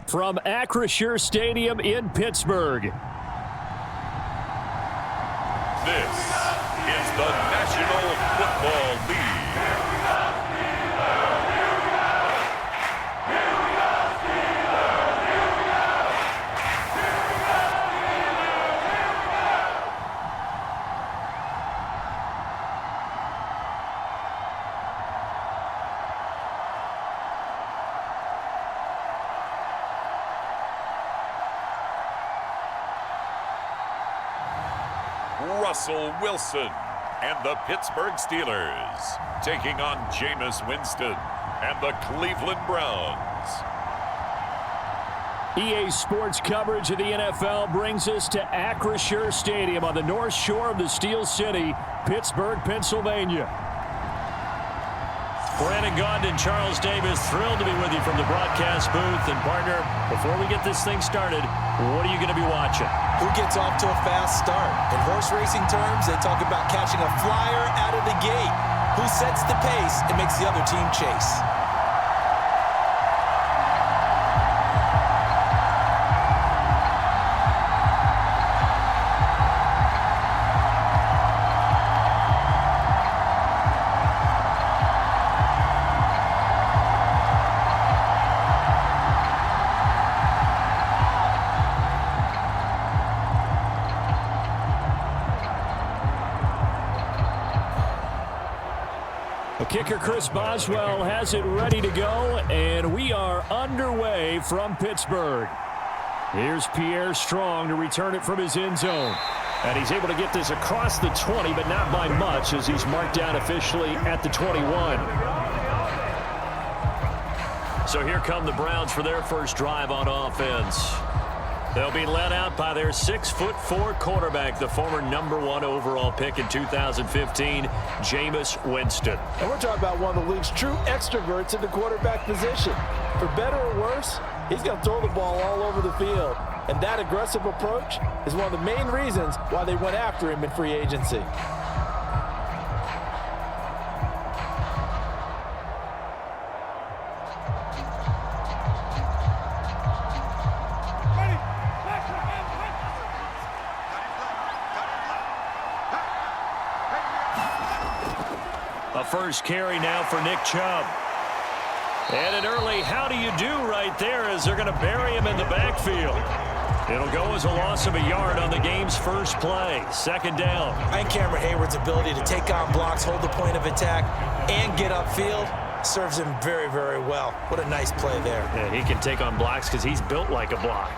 From REFURBISHED Stadium in Pittsburgh. This is the National Football League. Russell Wilson and the Pittsburgh Steelers taking on Jameis Winston and the Cleveland Browns. EA Sports coverage of the NFL brings us to REFURBISHED Stadium on the north shore of the Steel City, Pittsburgh, Pennsylvania. Brandon Gaudin and Charles Davis, thrilled to be with you from the broadcast booth. And partner, before we get this thing started, what are you going to be watching? Who gets off to a fast start? In horse racing terms, they talk about catching a flyer out of the gate. Who sets the pace and makes the other team chase? Kicker Chris Boswell has it ready to go, and we are underway from Pittsburgh. Here's Pierre Strong to return it from his end zone. And he's able to get this across the 20, but not by much, as he's marked down officially at the 21. So here come the Browns for their first drive on offense. They'll be led out by their 6'4" quarterback, the former #1 overall pick in 2015, Jameis Winston. And we're talking about one of the league's true extroverts in the quarterback position. For better or worse, he's going to throw the ball all over the field. And that aggressive approach is one of the main reasons why they went after him in free agency. First carry now for Nick Chubb. And an early how do you do right there as they're going to bury him in the backfield. It'll go as a loss of a yard on the game's first play. Second down. And Cameron Hayward's ability to take on blocks, hold the point of attack, and get upfield serves him very, very well. What a nice play there. Yeah, he can take on blocks because he's built like a block.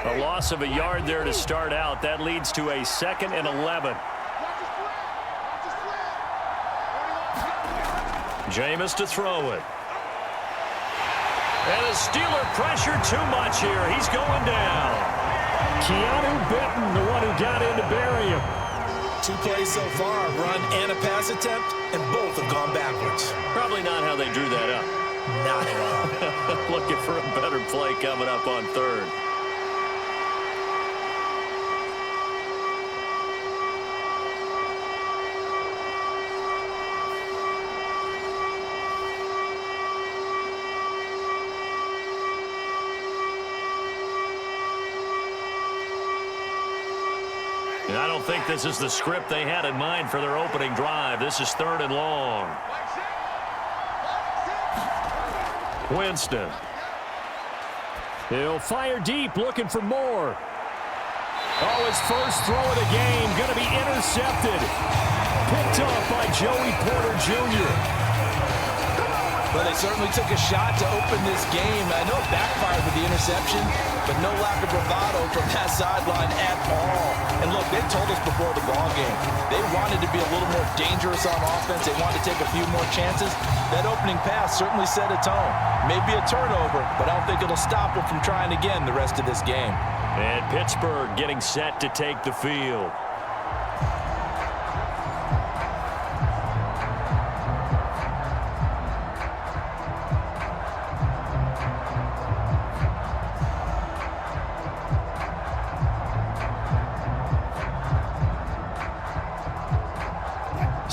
A loss of a yard there to start out. That leads to a 2nd and 11. Jameis to throw it. And the Steeler pressure too much here. He's going down. Keanu Benton, the one who got in to bury him. 2 plays so far, run and a pass attempt, and both have gone backwards. Probably not how they drew that up. Not at all. Looking for a better play coming up on 3rd. And I don't think this is the script they had in mind for their opening drive. This is 3rd and long. Winston. He'll fire deep, looking for more. Oh, his first throw of the game, going to be intercepted. Picked off by Joey Porter Jr. Well, they certainly took a shot to open this game. I know it backfired with the interception, but no lack of bravado from that sideline at all. And look, they told us before the ball game, they wanted to be a little more dangerous on offense. They wanted to take a few more chances. That opening pass certainly set a tone. Maybe a turnover, but I don't think it'll stop them from trying again the rest of this game. And Pittsburgh getting set to take the field.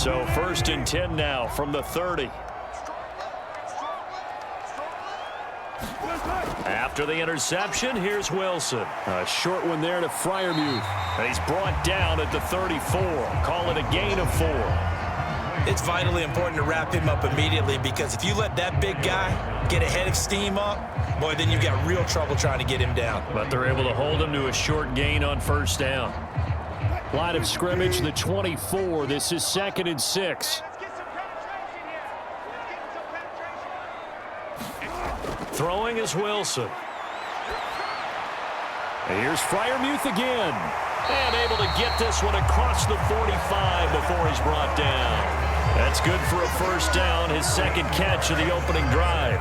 So 1st and 10 now from the 30. After the interception, here's Wilson. A short one there to Freiermuth. And he's brought down at the 34. Call it a gain of 4. It's vitally important to wrap him up immediately, because if you let that big guy get a head of steam up, boy, then you've got real trouble trying to get him down. But they're able to hold him to a short gain on 1st down. Line of scrimmage, the 24. This is 2nd and 6. Throwing is Wilson. And here's Freiermuth again. And able to get this one across the 45 before he's brought down. That's good for a 1st down, his 2nd catch of the opening drive.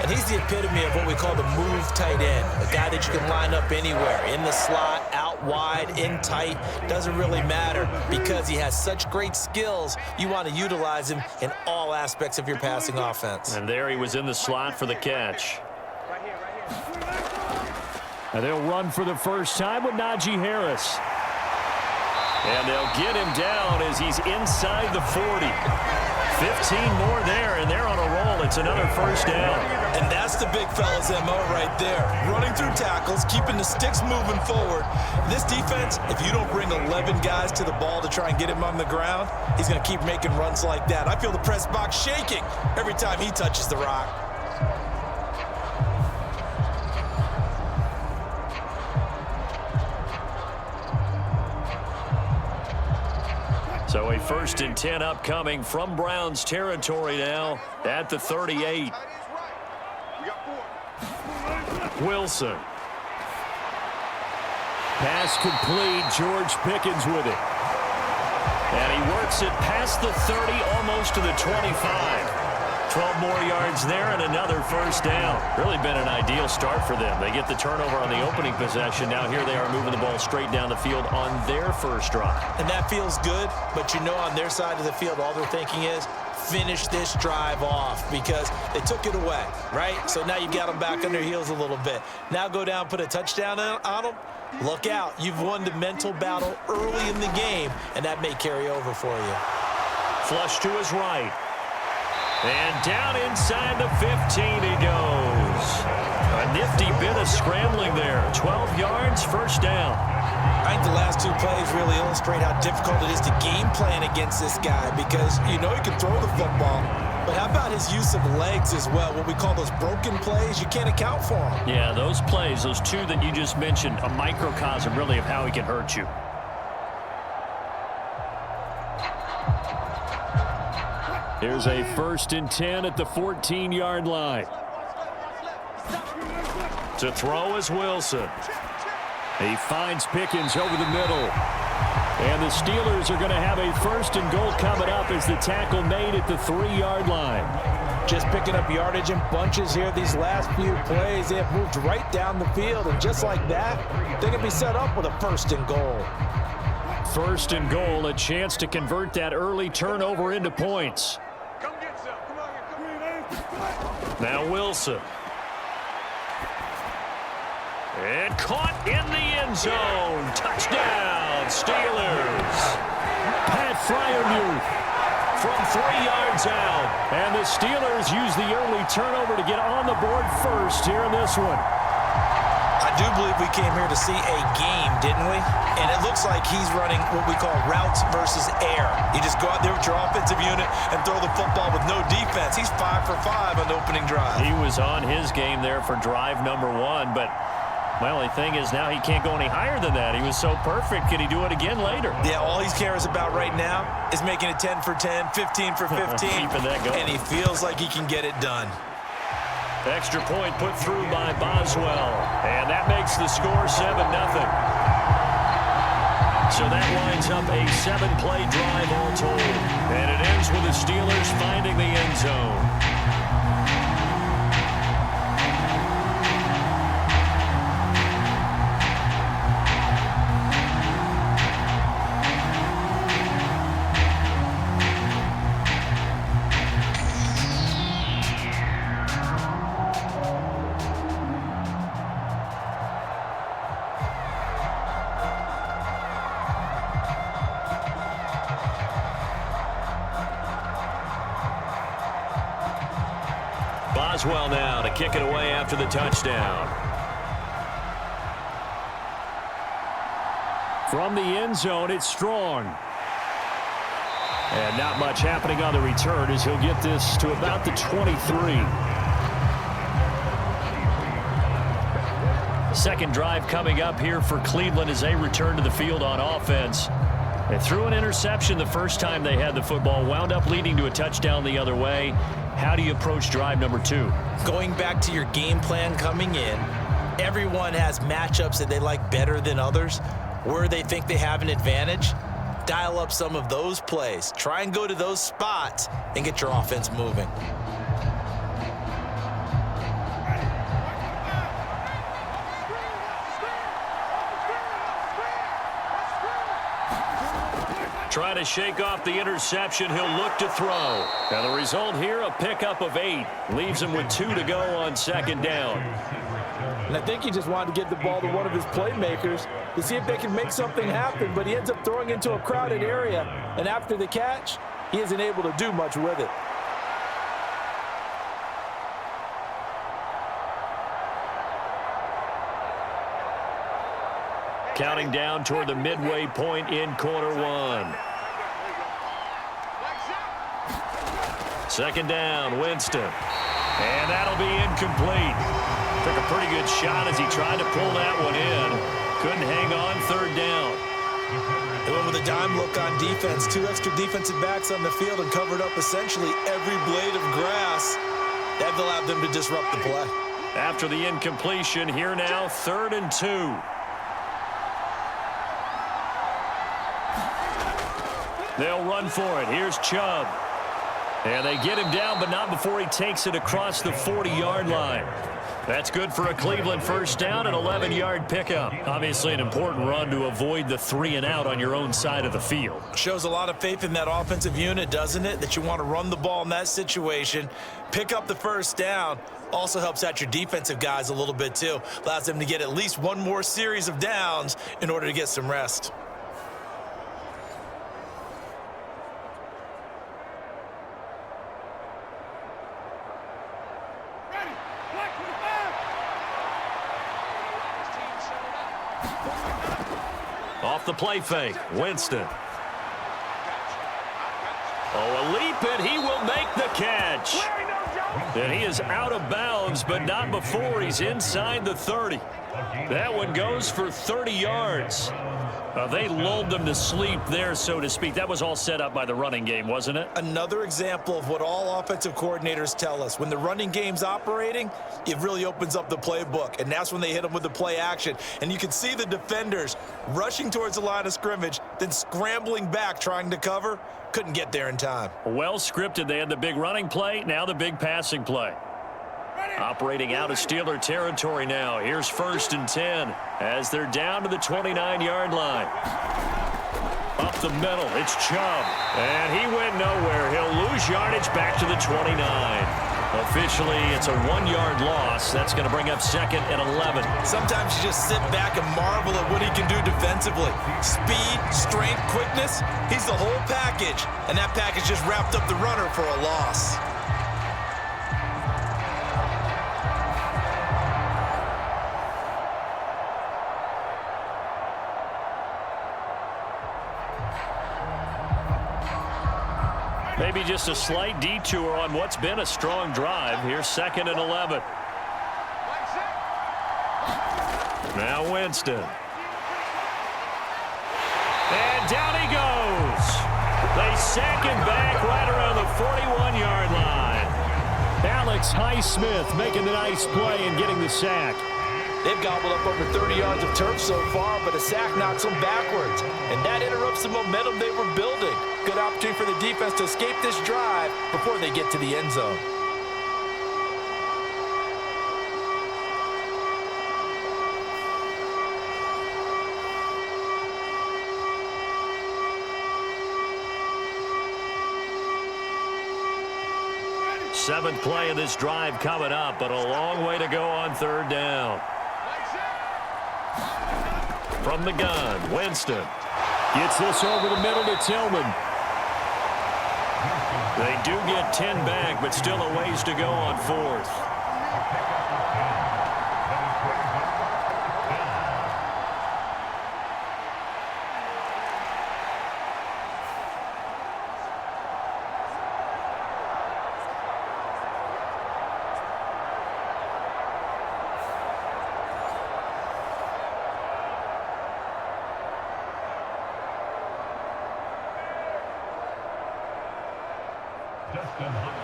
And he's the epitome of what we call the move tight end, a guy that you can line up anywhere, in the slot, out wide, in tight. Doesn't really matter, because he has such great skills. You want to utilize him in all aspects of your passing offense. And there he was in the slot for the catch. And they'll run for the first time with Najee Harris. And they'll get him down as he's inside the 40. 15 more there, and they're on a roll. It's another 1st down. And that's the big fella's MO right there. Running through tackles, keeping the sticks moving forward. This defense, if you don't bring 11 guys to the ball to try and get him on the ground, he's going to keep making runs like that. I feel the press box shaking every time he touches the rock. So a 1st and 10 upcoming from Browns territory now at the 38. Wilson. Pass complete. George Pickens with it. And he works it past the 30, almost to the 25. 12 more yards there and another 1st down. Really been an ideal start for them. They get the turnover on the opening possession. Now here they are moving the ball straight down the field on their 1st drive. And that feels good, but you know on their side of the field, all they're thinking is finish this drive off, because they took it away, right? So now you've got them back on their heels a little bit. Now go down, put a touchdown on them. Look out. You've won the mental battle early in the game, and that may carry over for you. Flush to his right. And down inside the 15 he goes. A nifty bit of scrambling there. 12 yards, 1st down. I think the last 2 plays really illustrate how difficult it is to game plan against this guy, because you know he can throw the football, but how about his use of legs as well? What we call those broken plays, you can't account for them. Yeah, those plays, those 2 that you just mentioned, a microcosm really of how he can hurt you. Here's a 1st and 10 at the 14-yard line. To throw is Wilson. He finds Pickens over the middle. And the Steelers are going to have a 1st and goal coming up as the tackle made at the 3-yard line. Just picking up yardage in bunches here these last few plays. They have moved right down the field, and just like that, they can be set up with a 1st and goal. 1st and goal, a chance to convert that early turnover into points. Now Wilson. And caught in the end zone. Touchdown, Steelers. Pat Freiermuth from 3 yards out. And the Steelers use the early turnover to get on the board first here in this one. I do believe we came here to see a game, didn't we? And it looks like he's running what we call routes versus air. You just go out there with your offensive unit and throw the football with no defense. He's 5 for 5 on the opening drive. He was on his game there for drive number 1, but my only thing is now he can't go any higher than that. He was so perfect. Can he do it again later? Yeah, all he cares about right now is making it 10 for 10, 15 for 15. Keeping that going. And he feels like he can get it done. Extra point put through by Boswell. And that makes the score 7-0. So that lines up a 7-play drive all told. And it ends with the Steelers finding the end zone. Boswell now to kick it away after the touchdown. From the end zone, it's Strong. And not much happening on the return as he'll get this to about the 23. Second drive coming up here for Cleveland as they return to the field on offense. They threw an interception the first time they had the football, wound up leading to a touchdown the other way. How do you approach drive number 2? Going back to your game plan coming in, everyone has matchups that they like better than others, where they think they have an advantage. Dial up some of those plays. Try and go to those spots and get your offense moving. Try to shake off the interception. He'll look to throw. Now the result here, a pickup of 8. Leaves him with 2 to go on second down. And I think he just wanted to get the ball to one of his playmakers to see if they can make something happen, but he ends up throwing into a crowded area, and after the catch, he isn't able to do much with it. Counting down toward the midway point in quarter 1. Second down, Winston. And that'll be incomplete. Took a pretty good shot as he tried to pull that one in. Couldn't hang on third down. They went with a dime look on defense. 2 extra defensive backs on the field and covered up essentially every blade of grass. That allowed them to disrupt the play. After the incompletion, here now, 3rd and 2. They'll run for it. Here's Chubb. And they get him down, but not before he takes it across the 40-yard line. That's good for a Cleveland first down, an 11-yard pickup. Obviously an important run to avoid the 3-and-out on your own side of the field. Shows a lot of faith in that offensive unit, doesn't it? That you want to run the ball in that situation. Pick up the first down. Also helps out your defensive guys a little bit, too. Allows them to get at least one more series of downs in order to get some rest. Off the play fake, Winston. Oh, a leap, and he will make the catch. And he is out of bounds, but not before he's inside the 30. That one goes for 30 yards. They lulled them to sleep there, so to speak. That was all set up by the running game, wasn't it? Another example of what all offensive coordinators tell us. When the running game's operating, it really opens up the playbook, and that's when they hit them with the play action. And you can see the defenders rushing towards the line of scrimmage, then scrambling back trying to cover. Couldn't get there in time. Well scripted. They had the big running play, now the big passing play. Operating out of Steeler territory now. Here's 1st and 10 as they're down to the 29-yard line. Up the middle, it's Chubb. And he went nowhere. He'll lose yardage back to the 29. Officially, it's a 1-yard loss. That's going to bring up 2nd and 11. Sometimes you just sit back and marvel at what he can do defensively. Speed, strength, quickness, he's the whole package. And that package just wrapped up the runner for a loss. Maybe just a slight detour on what's been a strong drive. Here's 2nd and 11. Now Winston. And down he goes. They sack him back right around the 41-yard line. Alex Highsmith making the nice play and getting the sack. They've gobbled up over 30 yards of turf so far, but a sack knocks them backwards. And that interrupts the momentum they were building. Good opportunity for the defense to escape this drive before they get to the end zone. Seventh play of this drive coming up, but a long way to go on 3rd down. From the gun, Winston. Gets this over the middle to Tillman. They do get 10 back, but still a ways to go on 4th.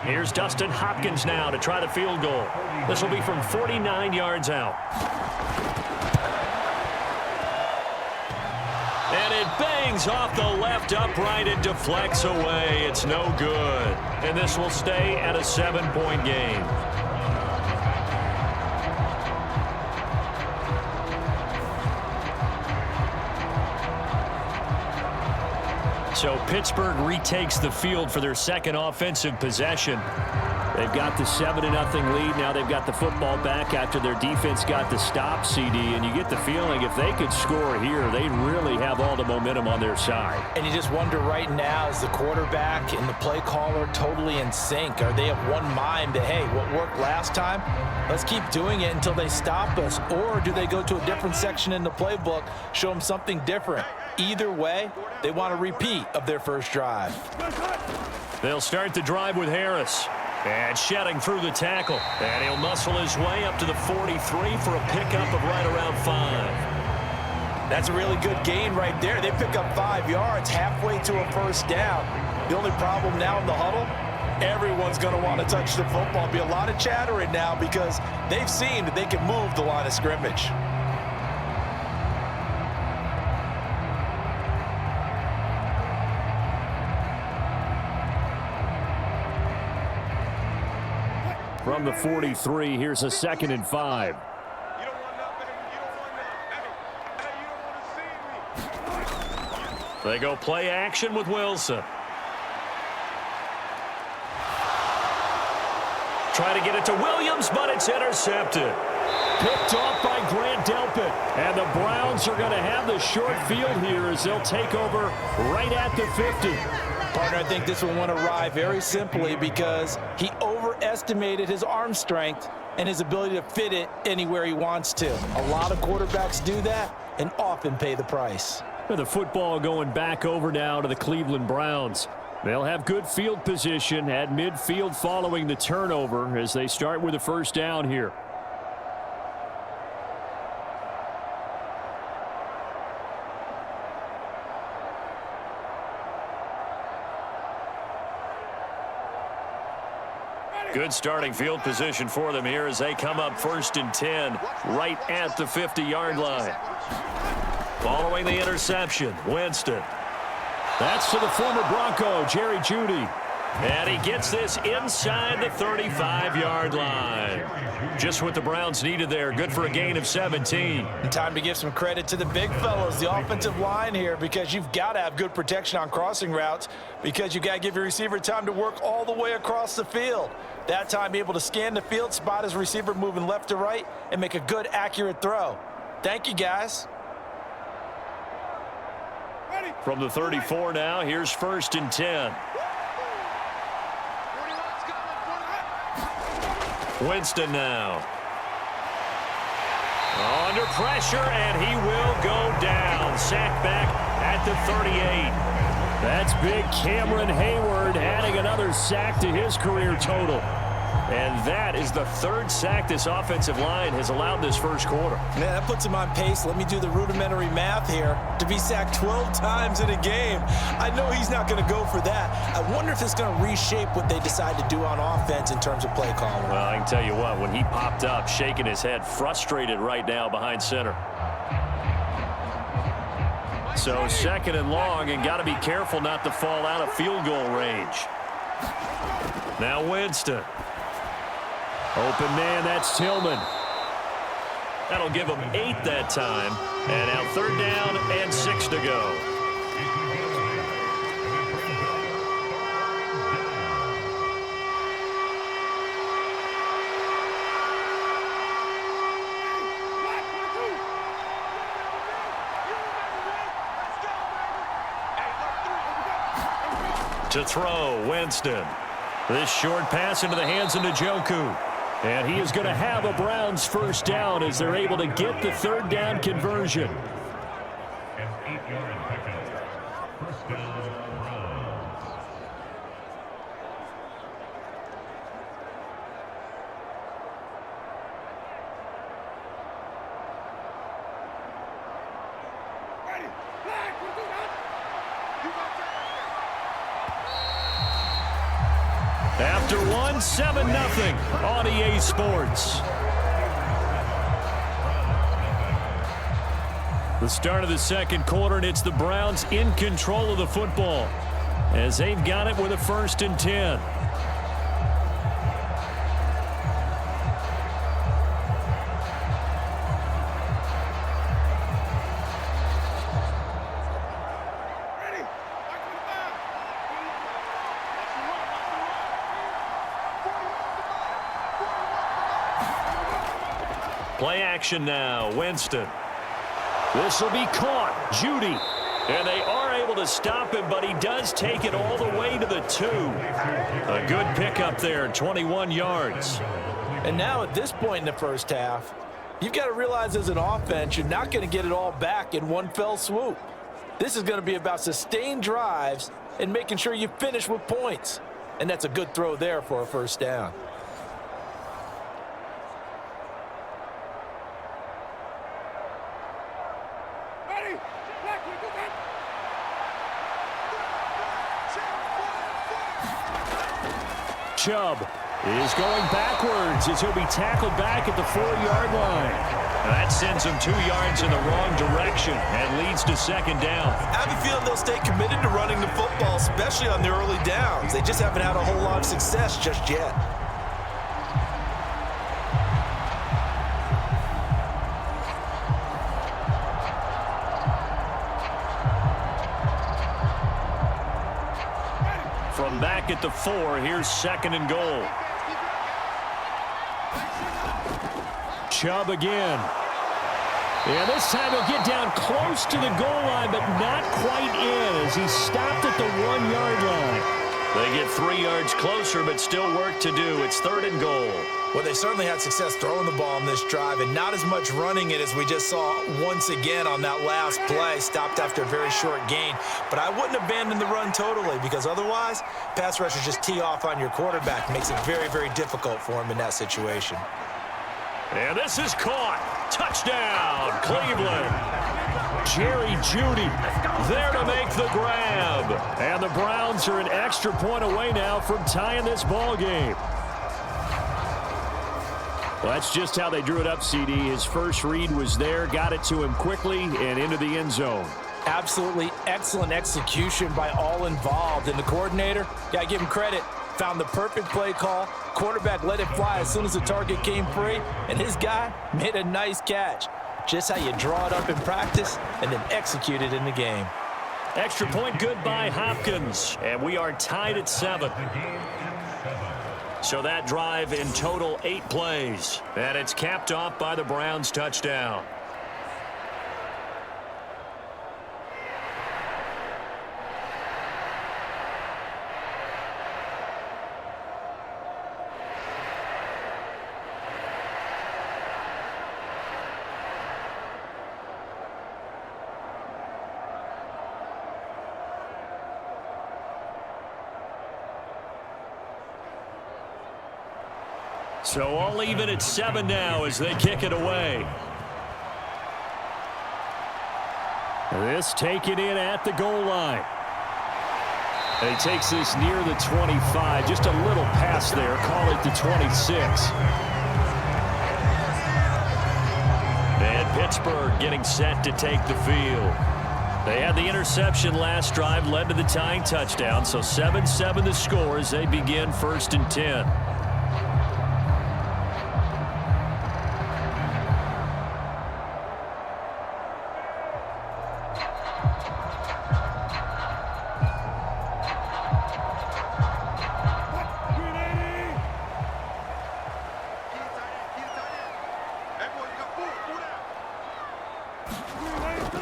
Here's Dustin Hopkins now to try the field goal. This will be from 49 yards out. And it bangs off the left upright and deflects away. It's no good. And this will stay at a 7-point game. So Pittsburgh retakes the field for their second offensive possession. They've got the 7-0 lead. Now they've got the football back after their defense got the stop, CD. And you get the feeling if they could score here, they really have all the momentum on their side. And you just wonder right now, is the quarterback and the play caller totally in sync? Are they of one mind that, hey, what worked last time, let's keep doing it until they stop us? Or do they go to a different section in the playbook, show them something different? Either way, they want a repeat of their first drive. They'll start the drive with Harris. And shedding through the tackle. And he'll muscle his way up to the 43 for a pickup of right around 5. That's a really good gain right there. They pick up 5 yards halfway to a first down. The only problem now in the huddle, everyone's going to want to touch the football. Be a lot of chattering now because they've seen that they can move the line of scrimmage. From the 43, here's a 2nd and 5. They go play action with Wilson. Try to get it to Williams, but it's intercepted. Picked off by Grant Delpit. And the Browns are going to have the short field here as they'll take over right at the 50. Partner, I think this one went awry very simply because he overestimated his arm strength and his ability to fit it anywhere he wants to. A lot of quarterbacks do that and often pay the price. The football going back over now to the Cleveland Browns. They'll have good field position at midfield following the turnover as they start with a first down here. Good starting field position for them here as they come up 1st and 10 right at the 50-yard line. Following the interception, Winston. That's to the former Bronco, Jerry Jeudy. And he gets this inside the 35-yard line. Just what the Browns needed there. Good for a gain of 17. And time to give some credit to the big fellows, the offensive line here, because you've got to have good protection on crossing routes because you've got to give your receiver time to work all the way across the field. That time able to scan the field, spot his receiver moving left to right, and make a good, accurate throw. Thank you, guys. From the 34 now, here's 1st and 10. Winston now. Under pressure, and he will go down. Sacked back at the 38. That's big Cameron Hayward adding another sack to his career total. And that is the 3rd sack this offensive line has allowed this first quarter. Man, that puts him on pace. Let me do the rudimentary math here. To be sacked 12 times in a game, I know he's not going to go for that. I wonder if it's going to reshape what they decide to do on offense in terms of play calling. Well, I can tell you what, when he popped up, shaking his head, frustrated right now behind center. So 2nd and long, and got to be careful not to fall out of field goal range. Now Winston. Open man, that's Tillman. That'll give him 8 that time. And now 3rd down and 6 to go. To throw, Winston. This short pass into the hands of Njoku. And he is going to have a Browns first down as they're able to get the third down conversion. After one, 7-0 on EA Sports. The start of the second quarter, and it's the Browns in control of the football as they've got it with a 1st and 10. Play action now, Winston. This will be caught. Judy. And they are able to stop him, but he does take it all the way to the 2. A good pickup there, 21 yards. And now at this point in the first half, you've got to realize as an offense, you're not going to get it all back in one fell swoop. This is going to be about sustained drives and making sure you finish with points. And that's a good throw there for a first down. Chubb is going backwards as he'll be tackled back at the 4-yard line. That sends him 2 yards in the wrong direction and leads to second down. I have a feeling they'll stay committed to running the football, especially on the early downs. They just haven't had a whole lot of success just yet. From back at the 4, here's 2nd and goal. Chubb again. And this time he'll get down close to the goal line, but not quite in as he stopped at the 1-yard line. They get 3 yards closer, but still work to do. It's 3rd and goal. Well, they certainly had success throwing the ball on this drive and not as much running it as we just saw once again on that last play. Stopped after a very short gain. But I wouldn't abandon the run totally because otherwise, pass rushers just tee off on your quarterback. Makes it very, very difficult for him in that situation. And this is caught. Touchdown, Cleveland. Jerry Jeudy there to make the grab. And the Browns are an extra point away now from tying this ball game. Well, that's just how they drew it up, CD. His first read was there, got it to him quickly, and into the end zone. Absolutely excellent execution by all involved. And the coordinator, got to give him credit, found the perfect play call. Quarterback let it fly as soon as the target came free, and his guy made a nice catch. Just how you draw it up in practice and then execute it in the game. Extra point good by Hopkins, and we are tied at 7. So that drive in total 8 plays, and it's capped off by the Browns touchdown. So all even at 7 now as they kick it away. This taken in at the goal line. And he takes this near the 25. Just a little pass there. Call it the 26. And Pittsburgh getting set to take the field. They had the interception last drive, led to the tying touchdown. So 7-7 the score as they begin 1st and 10.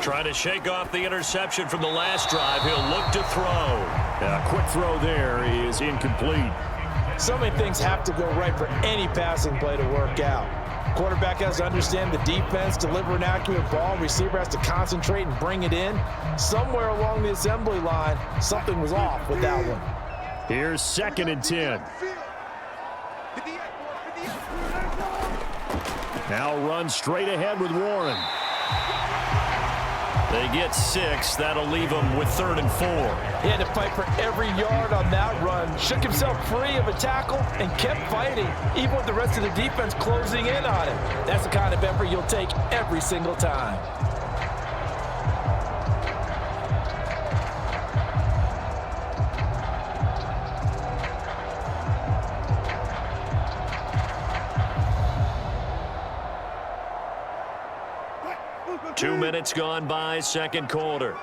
Trying to shake off the interception from the last drive. He'll look to throw. A quick throw there is incomplete. So many things have to go right for any passing play to work out. Quarterback has to understand the defense, deliver an accurate ball. Receiver has to concentrate and bring it in. Somewhere along the assembly line, something was off with that one. Here's 2nd and 10. Now run straight ahead with Warren. They get 6. That'll leave them with 3rd and 4. He had to fight for every yard on that run. Shook himself free of a tackle and kept fighting, even with the rest of the defense closing in on him. That's the kind of effort you'll take every single time. Two minutes gone by, second quarter.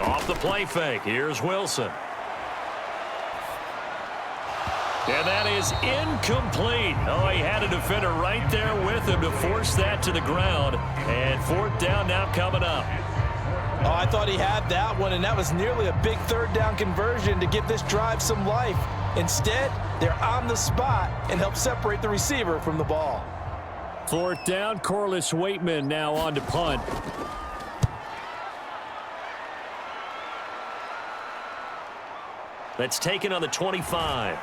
Off the play fake, here's Wilson. And that is incomplete. Oh, he had a defender right there with him to force that to the ground. And 4th down now coming up. Oh, I thought he had that one, and that was nearly a big 3rd down conversion to give this drive some life. Instead, they're on the spot and help separate the receiver from the ball. 4th down, Corliss Waitman now on to punt. That's taken on the 25.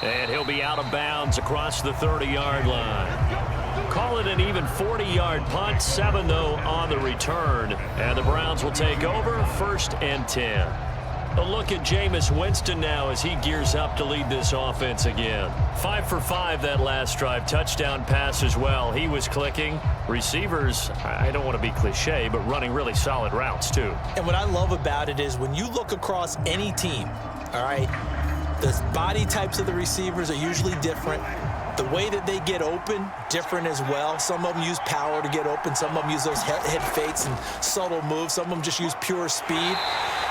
And he'll be out of bounds across the 30-yard line. Call it an even 40-yard punt. 7, though, on the return. And the Browns will take over 1st and 10. A look at Jameis Winston now as he gears up to lead this offense again. 5 for 5 that last drive. Touchdown pass as well. He was clicking. Receivers, I don't want to be cliche, but running really solid routes too. And what I love about it is when you look across any team, all right, the body types of the receivers are usually different. The way that they get open, different as well. Some of them use power to get open. Some of them use those head fakes and subtle moves. Some of them just use pure speed.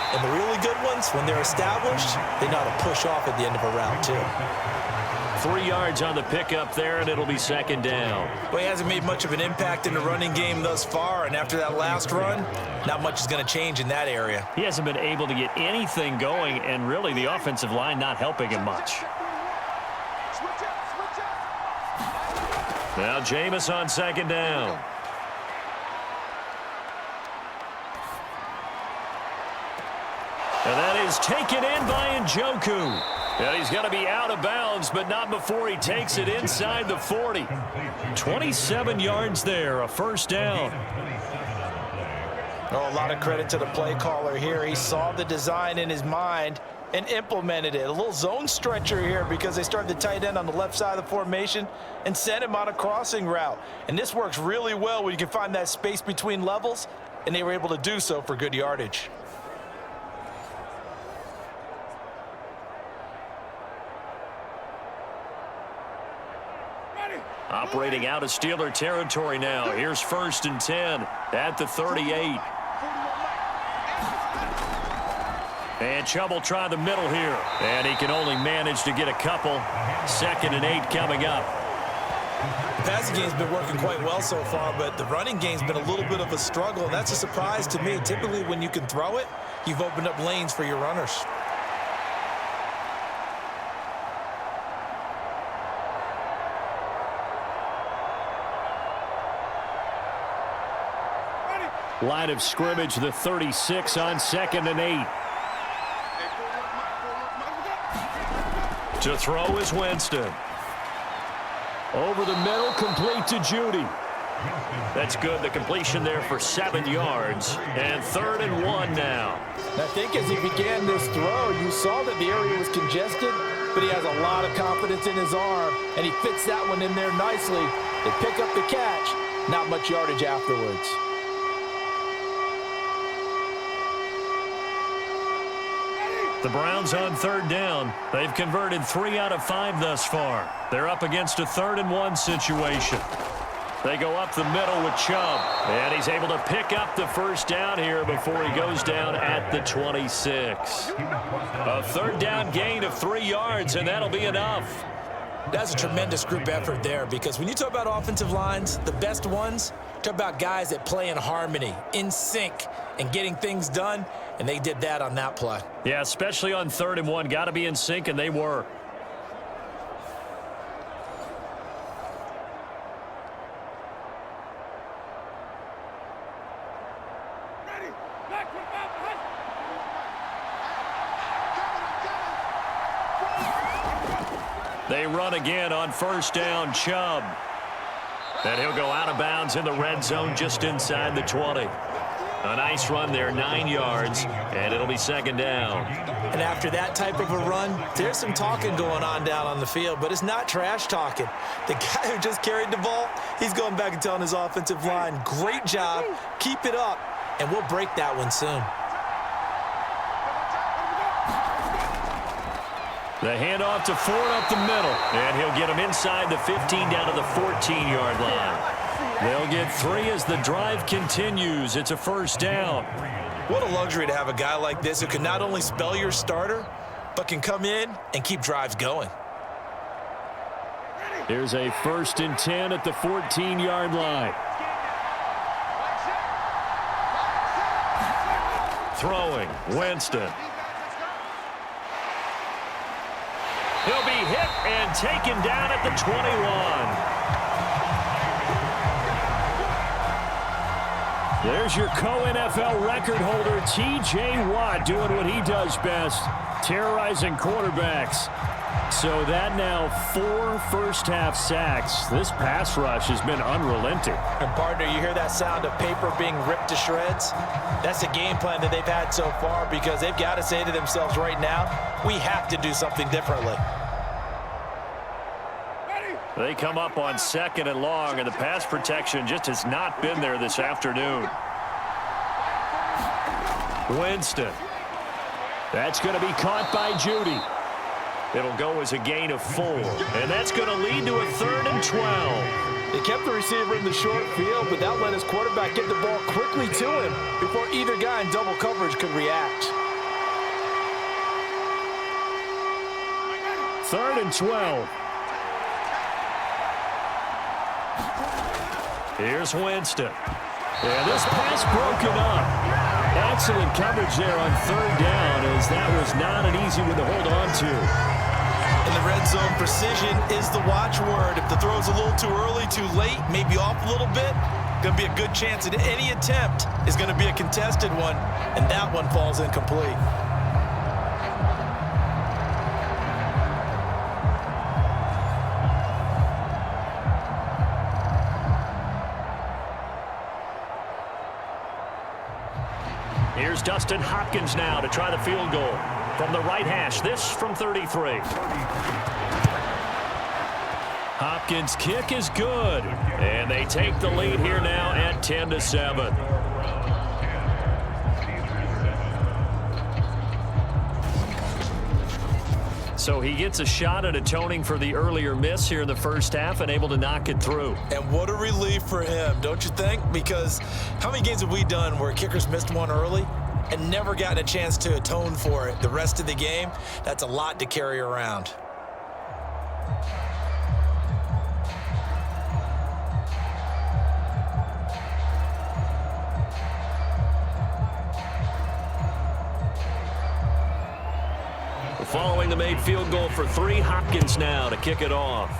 And the really good ones, when they're established, they know how to push off at the end of a route, too. 3 yards on the pickup there, and it'll be 2nd down. Well, he hasn't made much of an impact in the running game thus far, and after that last run, not much is going to change in that area. He hasn't been able to get anything going, and really the offensive line not helping him much. Now Jameis on 2nd down. And that is taken in by Njoku. And he's going to be out of bounds, but not before he takes it inside the 40. 27 yards there, a 1st down. Oh, a lot of credit to the play caller here. He saw the design in his mind and implemented it. A little zone stretcher here because they started the tight end on the left side of the formation and sent him on a crossing route. And this works really well when you can find that space between levels, and they were able to do so for good yardage. Operating out of Steeler territory now. Here's 1st and 10 at the 38. And Chubb will try the middle here. And he can only manage to get a couple. 2nd and 8 coming up. The passing game's been working quite well so far, but the running game's been a little bit of a struggle, and that's a surprise to me. Typically, when you can throw it, you've opened up lanes for your runners. Line of scrimmage, the 36 on 2nd and 8. To throw is Winston. Over the middle, complete to Judy. That's good. The completion there for 7 yards. And 3rd and 1 now. I think as he began this throw, you saw that the area was congested, but he has a lot of confidence in his arm, and he fits that one in there nicely. They pick up the catch, not much yardage afterwards. The Browns on 3rd down. They've converted 3 out of 5 thus far. They're up against a 3rd and 1 situation. They go up the middle with Chubb. And he's able to pick up the 1st down here before he goes down at the 26. A 3rd down gain of 3 yards, and that'll be enough. That's a tremendous group effort there, because when you talk about offensive lines, the best ones, talk about guys that play in harmony, in sync, and getting things done, and they did that on that play. Yeah, especially on 3rd and 1. Got to be in sync, and they were. They run again on 1st down, Chubb. And he'll go out of bounds in the red zone just inside the 20. A nice run there, 9 yards, and it'll be 2nd down. And after that type of a run, there's some talking going on down on the field, but it's not trash talking. The guy who just carried the ball, he's going back and telling his offensive line, great job, keep it up, and we'll break that one soon. The handoff to Ford up the middle. And he'll get him inside the 15 down to the 14-yard line. They'll get 3 as the drive continues. It's a 1st down. What a luxury to have a guy like this who can not only spell your starter, but can come in and keep drives going. Here's a 1st and 10 at the 14-yard line. Throwing, Winston. He'll be hit and taken down at the 21. There's your co-NFL record holder, T.J. Watt, doing what he does best, terrorizing quarterbacks. So that now 4 first-half sacks. This pass rush has been unrelenting. And partner, you hear that sound of paper being ripped to shreds? That's the game plan that they've had so far, because they've got to say to themselves right now, we have to do something differently. They come up on 2nd and long, and the pass protection just has not been there this afternoon. Winston. That's going to be caught by Judy. It'll go as a gain of 4, and that's going to lead to a 3rd and 12. They kept the receiver in the short field, but that let his quarterback get the ball quickly to him before either guy in double coverage could react. 3rd and 12. Here's Winston. And this pass broken up. Excellent coverage there on 3rd down, as that was not an easy one to hold on to. In the red zone, precision is the watchword. If the throw's a little too early, too late, maybe off a little bit, going to be a good chance that any attempt is going to be a contested one, and that one falls incomplete. Here's Dustin Hopkins now to try the field goal from the right hash. This from 33. Hopkins' kick is good, and they take the lead here now at 10-7. So he gets a shot at atoning for the earlier miss here in the first half and able to knock it through. And what a relief for him, don't you think? Because how many games have we done where kickers missed one early and never gotten a chance to atone for it the rest of the game? That's a lot to carry around. Following the made field goal for 3, Hopkins now to kick it off.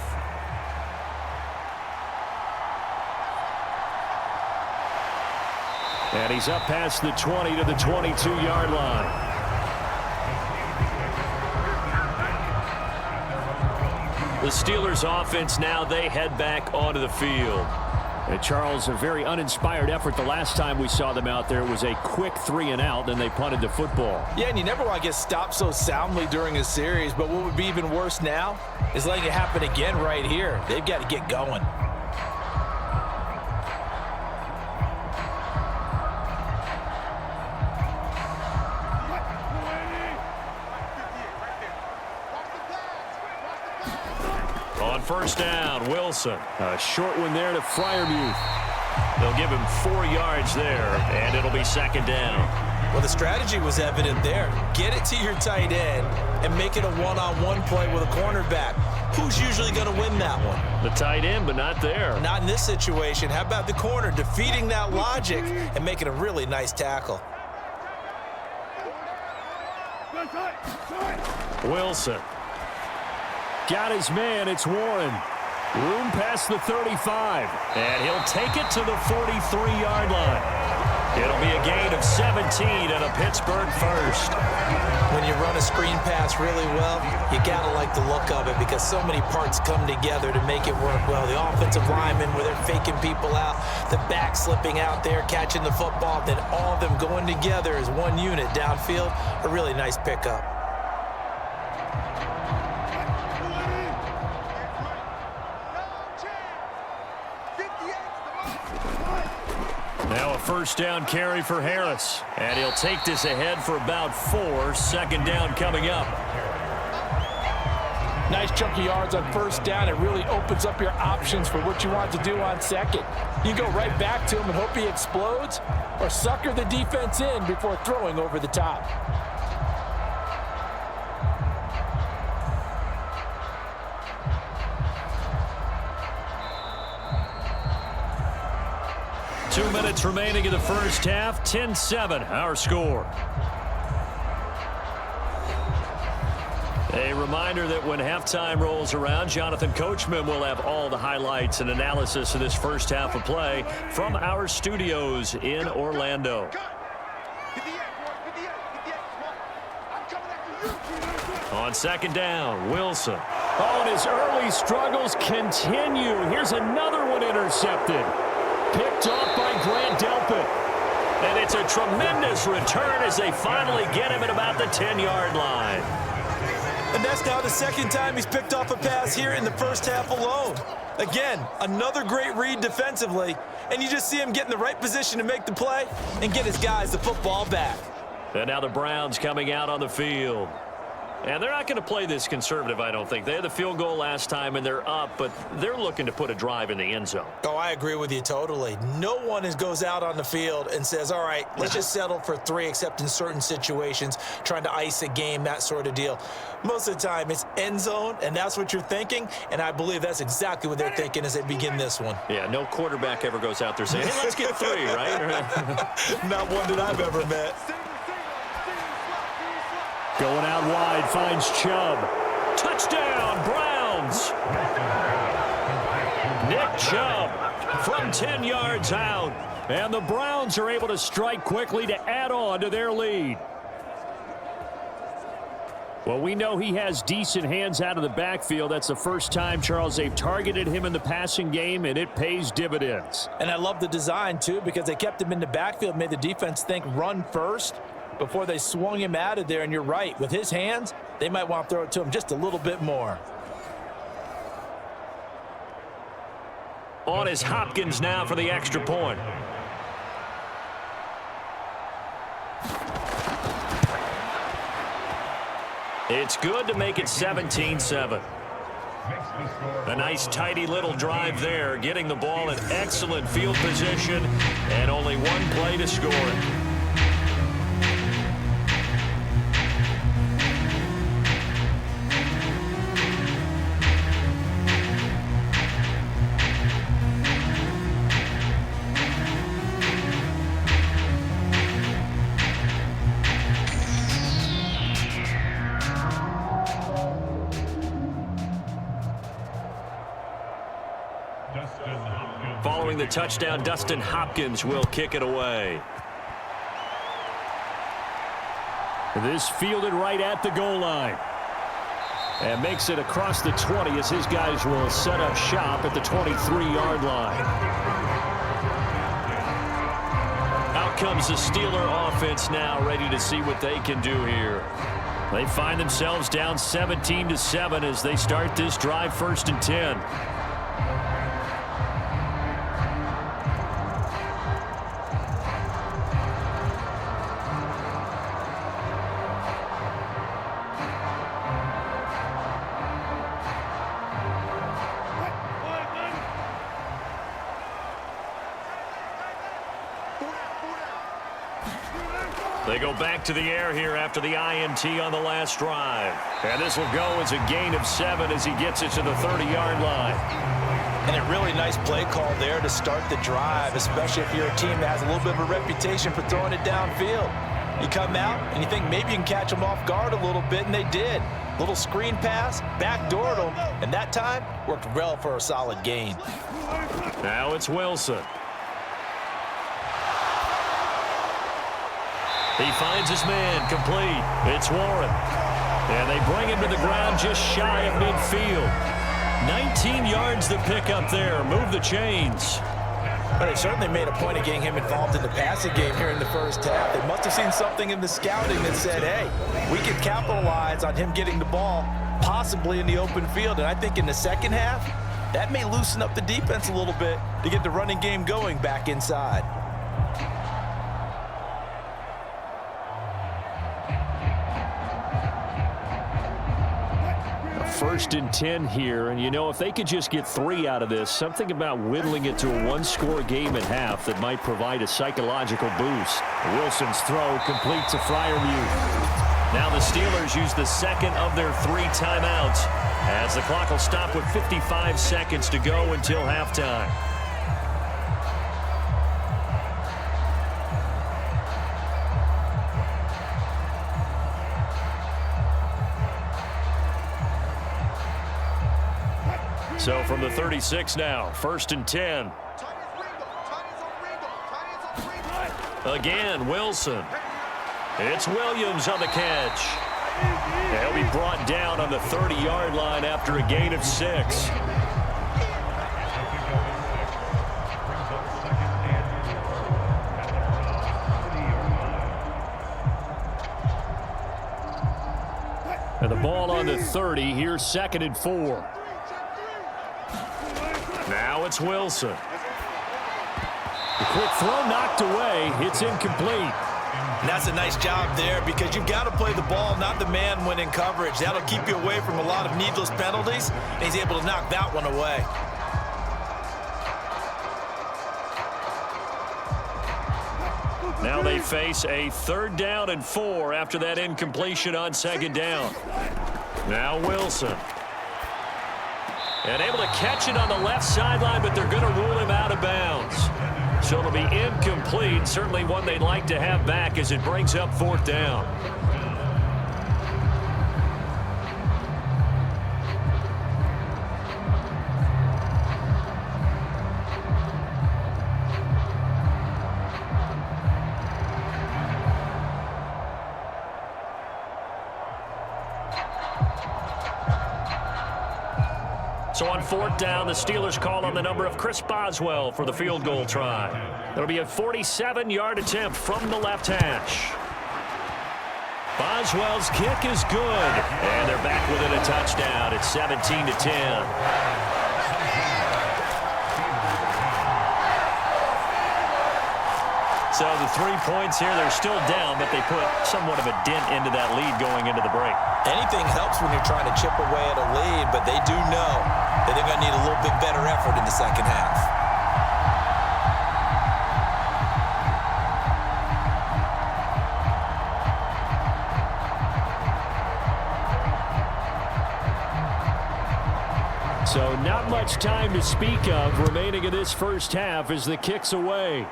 And he's up past the 20 to the 22-yard line. The Steelers offense now, they head back onto the field. And Charles, a very uninspired effort the last time we saw them out there. It was a quick 3 and out, then they punted the football. Yeah, and you never want to get stopped so soundly during a series, but what would be even worse now is letting it happen again right here. They've got to get going. On first down, Wilson. A short one there to Freiermuth. They'll give him 4 yards there, and it'll be 2nd down. Well, the strategy was evident there. Get it to your tight end and make it a one-on-one play with a cornerback. Who's usually going to win that one? The tight end, but not there. Not in this situation. How about the corner defeating that logic and making a really nice tackle? Wilson. Got his man. It's Warren. Room past the 35. And he'll take it to the 43-yard line. It'll be a gain of 17 and a Pittsburgh first. When you run a screen pass really well, you got to like the look of it because so many parts come together to make it work well. The offensive linemen where they're faking people out, the back slipping out there, catching the football, then all of them going together as one unit downfield. A really nice pickup. Now a first down carry for Harris. And he'll take this ahead for about 4. Second down coming up. Nice chunky yards on first down. It really opens up your options for what you want to do on second. You go right back to him and hope he explodes, or sucker the defense in before throwing over the top. Two minutes remaining in the first half. 10-7, our score. A reminder that when halftime rolls around, Jonathan Coachman will have all the highlights and analysis of this first half of play from our studios in Orlando. On second down, Wilson. Oh, and his early struggles continue. Here's another one intercepted. Picked off by Grant Delpit. And it's a tremendous return as they finally get him at about the 10-yard line. And that's now the second time he's picked off a pass here in the first half alone. Again, another great read defensively, and you just see him get in the right position to make the play and get his guys the football back. And now the Browns coming out on the field. And they're not going to play this conservative, I don't think. They had the field goal last time, and they're up, but they're looking to put a drive in the end zone. Oh, I agree with you totally. No one goes out on the field and says, all right, let's just settle for 3, except in certain situations, trying to ice a game, that sort of deal. Most of the time, it's end zone, and that's what you're thinking, and I believe that's exactly what they're thinking as they begin this one. Yeah, no quarterback ever goes out there saying, hey, let's get 3, right? Not one that I've ever met. Going out wide, finds Chubb. Touchdown, Browns! Nick Chubb from 10 yards out. And the Browns are able to strike quickly to add on to their lead. Well, we know he has decent hands out of the backfield. That's the first time, Charles, they've targeted him in the passing game, and it pays dividends. And I love the design, too, because they kept him in the backfield, made the defense think run first before they swung him out of there. And you're right, with his hands, they might want to throw it to him just a little bit more. On is Hopkins now for the extra point. It's good to make it 17-7. A nice, tidy little drive there, getting the ball in excellent field position, and only one play to score it. Following the touchdown, Dustin Hopkins will kick it away. This fielded right at the goal line. And makes it across the 20 as his guys will set up shop at the 23-yard line. Out comes the Steeler offense now, ready to see what they can do here. They find themselves down 17-7 as they start this drive, 1st and 10. They go back to the air here after the INT on the last drive. And this will go as a gain of 7 as he gets it to the 30-yard line. And a really nice play call there to start the drive, especially if you're a team that has a little bit of a reputation for throwing it downfield. You come out and you think maybe you can catch them off guard a little bit, and they did. Little screen pass, backdoored them, and that time worked well for a solid gain. Now it's Wilson. He finds his man, complete. It's Warren. And they bring him to the ground just shy of midfield. 19 yards to pick up there. Move the chains. But they certainly made a point of getting him involved in the passing game here in the first half. They must have seen something in the scouting that said, hey, we can capitalize on him getting the ball, possibly in the open field. And I think in the second half, that may loosen up the defense a little bit to get the running game going back inside. First and 10 here, and you know, if they could just get 3 out of this, something about whittling it to a one-score game at half that might provide a psychological boost. Wilson's throw complete to Freiermuth. Now the Steelers use the second of their 3 timeouts as the clock will stop with 55 seconds to go until halftime. So from the 36 now, first and 10. Again, Wilson. It's Williams on the catch. He'll be brought down on the 30-yard line after a gain of 6. And the ball on the 30. Here's 2nd and 4. Now it's Wilson. The quick throw knocked away. It's incomplete. And that's a nice job there because you've got to play the ball, not the man when in coverage. That'll keep you away from a lot of needless penalties, and he's able to knock that one away. Now they face a 3rd down and 4 after that incompletion on 2nd down. Now Wilson. And able to catch it on the left sideline, but they're going to rule him out of bounds. So it'll be incomplete. Certainly one they'd like to have back as it brings up 4th down. So on 4th down, the Steelers call on the number of Chris Boswell for the field goal try. It'll be a 47-yard attempt from the left hash. Boswell's kick is good, and they're back within a touchdown. It's 17-10. So the 3 points here, they're still down, but they put somewhat of a dent into that lead going into the break. Anything helps when you're trying to chip away at a lead, but they do know that they're going to need a little bit better effort in the second half. So not much time to speak of remaining in this first half as the kick's away.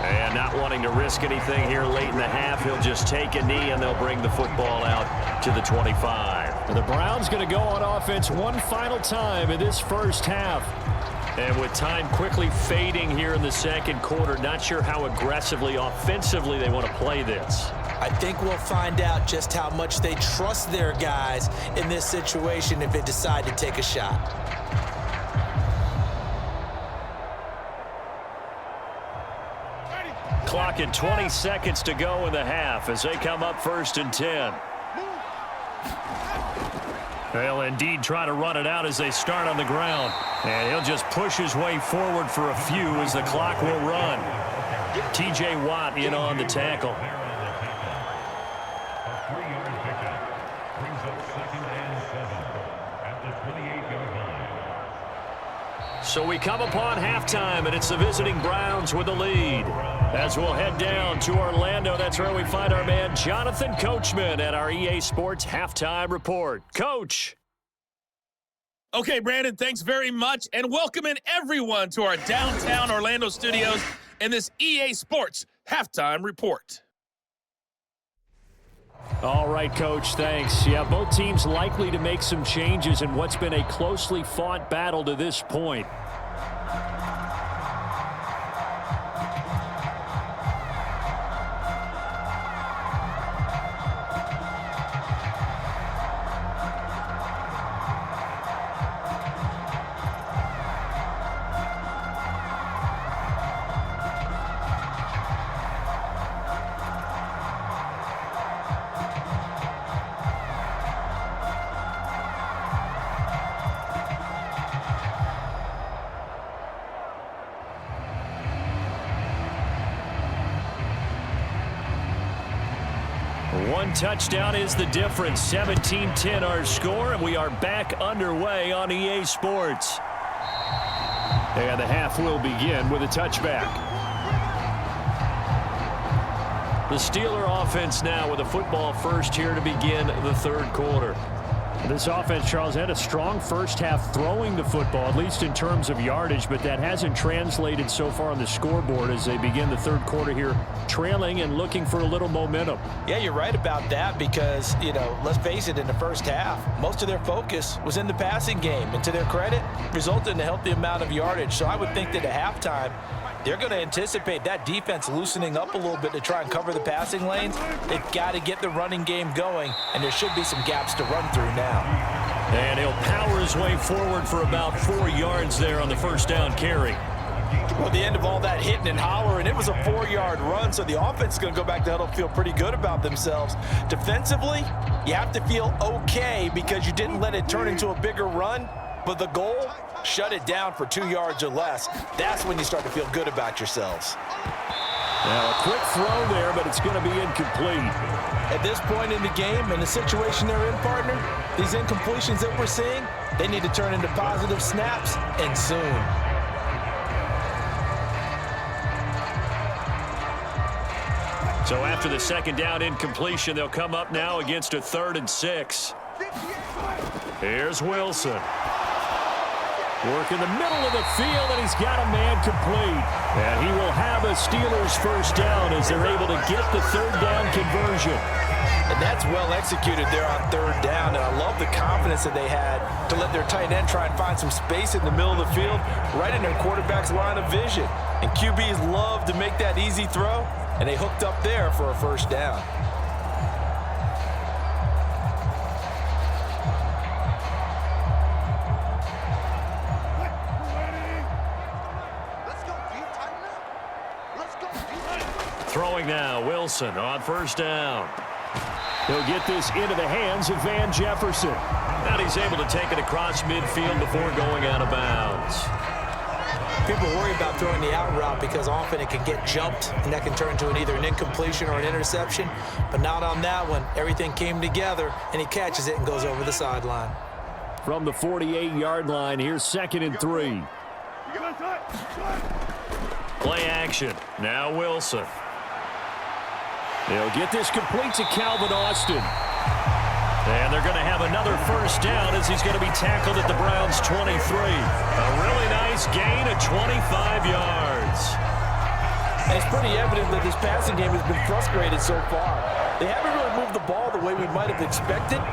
And not wanting to risk anything here late in the half, he'll just take a knee and they'll bring the football out to the 25. The Browns going to go on offense one final time in this first half. And with time quickly fading here in the second quarter, not sure how aggressively, offensively they want to play this. I think we'll find out just how much they trust their guys in this situation if they decide to take a shot. Clock at 20 seconds to go in the half as they come up 1st and 10. They'll indeed try to run it out as they start on the ground. And he'll just push his way forward for a few as the clock will run. T.J. Watt in on the tackle. So we come upon halftime, and it's the visiting Browns with the lead. As we'll head down to Orlando, that's where we find our man Jonathan Coachman at our EA Sports Halftime Report. Coach. Okay, Brandon, thanks very much, and welcoming everyone to our downtown Orlando studios in this EA Sports Halftime Report. All right, Coach, thanks. Yeah, both teams likely to make some changes in what's been a closely fought battle to this point. One touchdown is the difference. 17-10 our score, and we are back underway on EA Sports. And the half will begin with a touchback. The Steeler offense now with a football first here to begin the third quarter. This offense, Charles, had a strong first half throwing the football, at least in terms of yardage, but that hasn't translated so far on the scoreboard as they begin the third quarter here, trailing and looking for a little momentum. Yeah, you're right about that because, let's face it, in the first half, most of their focus was in the passing game, and to their credit, resulted in a healthy amount of yardage. So I would think that at halftime, they're going to anticipate that defense loosening up a little bit to try and cover the passing lanes. They've got to get the running game going, and there should be some gaps to run through now. And he'll power his way forward for about 4 yards there on the first down carry. Well, the end of all that hitting and hollering, it was a 4-yard run, so the offense is going to go back to huddle, feel pretty good about themselves. Defensively, you have to feel okay because you didn't let it turn into a bigger run, but the goal, shut it down for 2 yards or less. That's when you start to feel good about yourselves. Now, a quick throw there, but it's going to be incomplete. At this point in the game, in the situation they're in, partner, these incompletions that we're seeing, they need to turn into positive snaps, and soon. So after the second down incompletion, they'll come up now against a 3rd and 6. Here's Wilson. Work in the middle of the field, and he's got a man complete. And he will have a Steelers first down as they're able to get the 3rd down conversion. And that's well executed there on 3rd down. And I love the confidence that they had to let their tight end try and find some space in the middle of the field, right in their quarterback's line of vision. And QBs love to make that easy throw, and they hooked up there for a first down. Throwing now, Wilson on first down. He'll get this into the hands of Van Jefferson. And he's able to take it across midfield before going out of bounds. People worry about throwing the out route because often it can get jumped, and that can turn into either an incompletion or an interception. But not on that one. Everything came together, and he catches it and goes over the sideline. From the 48-yard line, here's 2nd and 3. Play action. Now Wilson. They'll get this complete to Calvin Austin. And they're going to have another first down as he's going to be tackled at the Browns' 23. A really nice gain of 25 yards. And it's pretty evident that this passing game has been frustrated so far. They haven't really moved the ball the way we might have expected,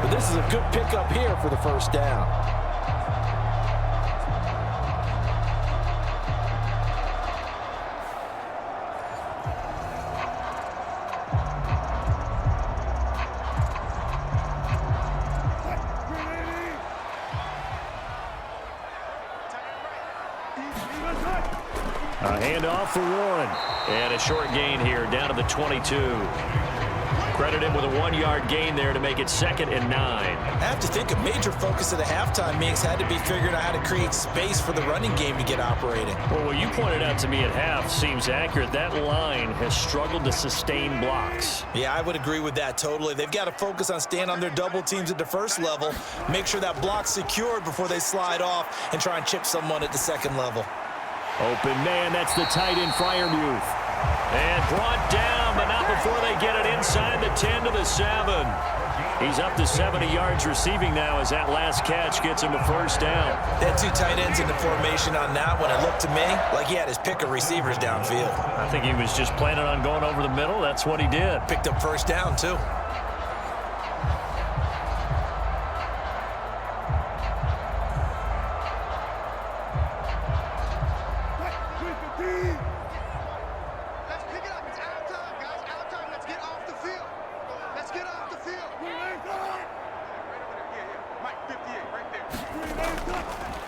but this is a good pickup here for the first down. A handoff for Warren. And a short gain here down to the 22. Credit him with a 1-yard gain there to make it 2nd and 9. I have to think a major focus of the halftime meetings had to be figuring out how to create space for the running game to get operating. Well, what you pointed out to me at half seems accurate. That line has struggled to sustain blocks. Yeah, I would agree with that totally. They've got to focus on staying on their double teams at the first level, make sure that block's secured before they slide off and try and chip someone at the second level. Open man, that's the tight end, Freiermuth. And brought down, but not before they get it inside the 10 to the 7. He's up to 70 yards receiving now as that last catch gets him a first down. They had two tight ends in the formation on that one. It looked to me like he had his pick of receivers downfield. I think he was just planning on going over the middle. That's what he did. Picked up first down, too.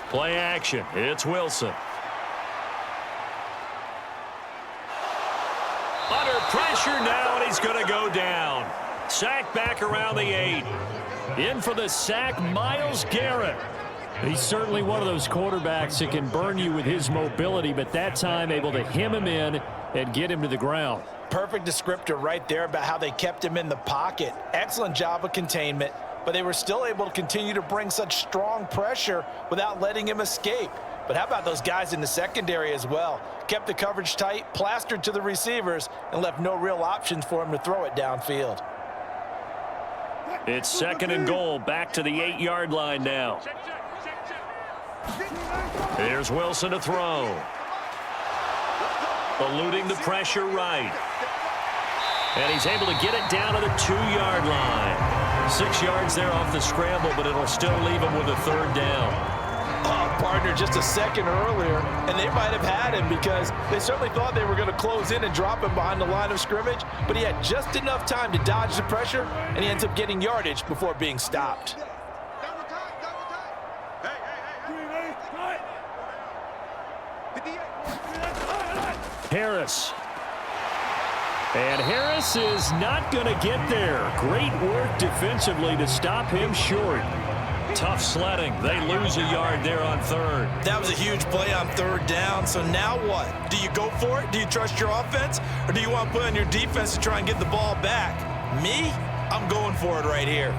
Play action. It's Wilson. Under pressure now, and he's going to go down. Sack back around the 8. In for the sack, Myles Garrett. He's certainly one of those quarterbacks that can burn you with his mobility, but that time able to hem him in and get him to the ground. Perfect descriptor right there about how they kept him in the pocket. Excellent job of containment, but they were still able to continue to bring such strong pressure without letting him escape. But how about those guys in the secondary as well? Kept the coverage tight, plastered to the receivers, and left no real options for him to throw it downfield. It's 2nd and goal, back to the 8-yard line now. Here's Wilson to throw. Eluding the pressure right. And he's able to get it down to the 2-yard line. 6 yards there off the scramble, but it'll still leave him with a 3rd down. Partner just a second earlier, and they might have had him because they certainly thought they were going to close in and drop him behind the line of scrimmage, but he had just enough time to dodge the pressure, and he ends up getting yardage before being stopped. Harris. And Harris is not going to get there. Great work defensively to stop him short. Tough sledding. They lose a yard there on 3rd. That was a huge play on 3rd down. So now what? Do you go for it? Do you trust your offense? Or do you want to put on your defense to try and get the ball back? Me? I'm going for it right here.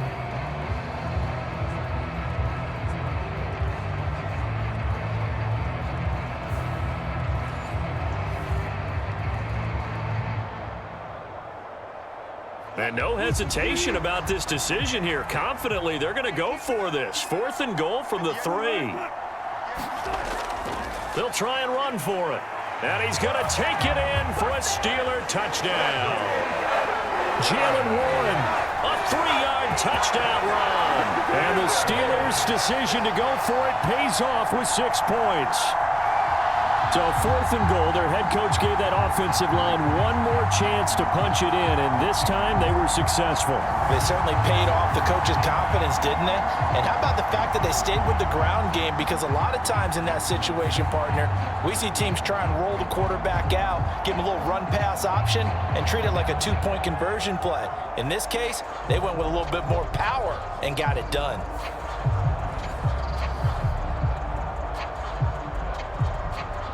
And no hesitation about this decision here. Confidently, they're going to go for this. 4th and goal from the 3. They'll try and run for it. And he's going to take it in for a Steeler touchdown. Jalen Warren. A 3-yard touchdown run. And the Steelers' decision to go for it pays off with 6 points. So 4th and goal, their head coach gave that offensive line one more chance to punch it in, and this time they were successful. They certainly paid off the coach's confidence, didn't they? And how about the fact that they stayed with the ground game? Because a lot of times in that situation, partner, we see teams try and roll the quarterback out, give him a little run-pass option, and treat it like a 2-point conversion play. In this case, they went with a little bit more power and got it done.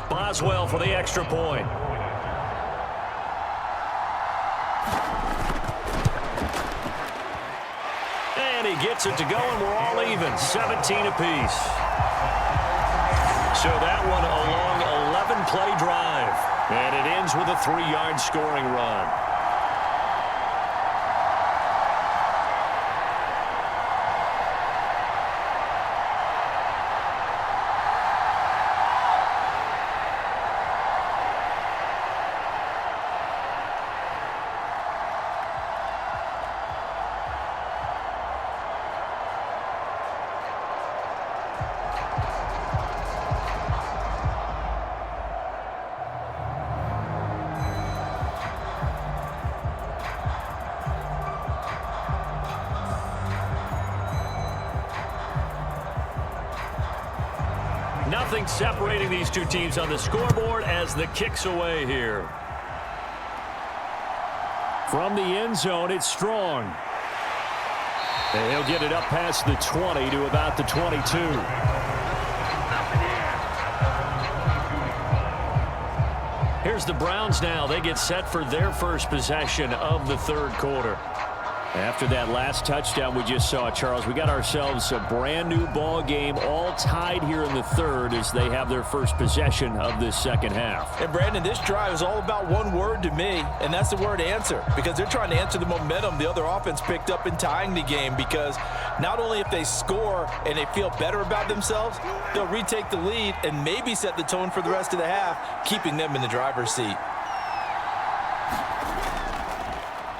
Boswell for the extra point. And he gets it to go, and we're all even. 17 apiece. So that one a long 11-play drive. And it ends with a 3-yard scoring run. Nothing separating these two teams on the scoreboard as the kick's away here. From the end zone, it's Strong. And he'll get it up past the 20 to about the 22. Here's the Browns now. They get set for their first possession of the 3rd quarter. After that last touchdown we just saw, Charles, we got ourselves a brand new ball game, all tied here in the third as they have their first possession of this second half. And Brandon, this drive is all about one word to me, and that's the word answer, because they're trying to answer the momentum the other offense picked up in tying the game, because not only if they score and they feel better about themselves, they'll retake the lead and maybe set the tone for the rest of the half, keeping them in the driver's seat.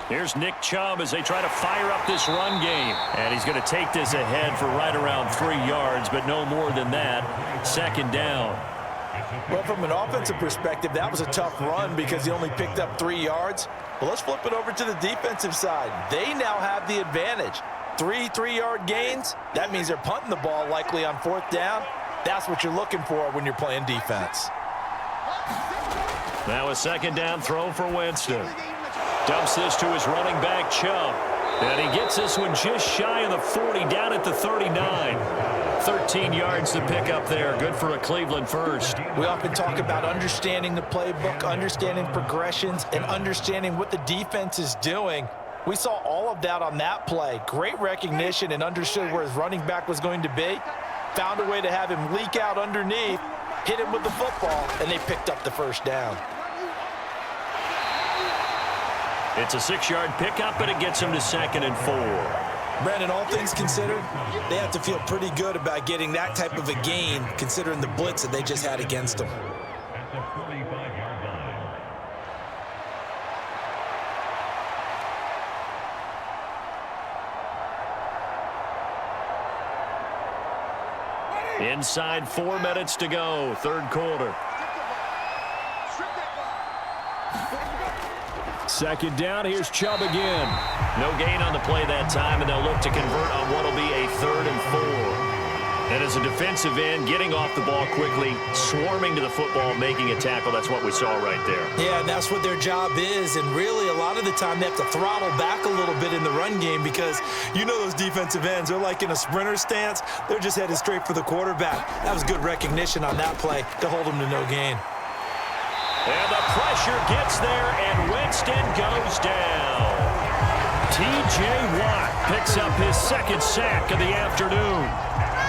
Here's Nick Chubb as they try to fire up this run game. And he's going to take this ahead for right around 3 yards, but no more than that. Second down. Well, from an offensive perspective, that was a tough run because he only picked up 3 yards. Well, let's flip it over to the defensive side. They now have the advantage. 3 3-yard gains. That means they're punting the ball likely on 4th down. That's what you're looking for when you're playing defense. Now a second down throw for Winston. Dumps this to his running back, Chubb. And he gets this one just shy of the 40, down at the 39. 13 yards to pick up there. Good for a Cleveland first. We often talk about understanding the playbook, understanding progressions, and understanding what the defense is doing. We saw all of that on that play. Great recognition and understood where his running back was going to be. Found a way to have him leak out underneath, hit him with the football, and they picked up the first down. It's a 6-yard pickup, and it gets him to 2nd and 4. Brandon, all things considered, they have to feel pretty good about getting that type of a gain, considering the blitz that they just had against them. Inside 4 minutes to go, third quarter. Second down, here's Chubb again. No gain on the play that time, and they'll look to convert on what will be a 3rd and 4. And as a defensive end, getting off the ball quickly, swarming to the football, making a tackle, that's what we saw right there. Yeah, and that's what their job is, and really a lot of the time they have to throttle back a little bit in the run game because you know those defensive ends, they're like in a sprinter stance. They're just headed straight for the quarterback. That was good recognition on that play to hold them to no gain. And the pressure gets there, and Winston goes down. T.J. Watt picks up his 2nd sack of the afternoon.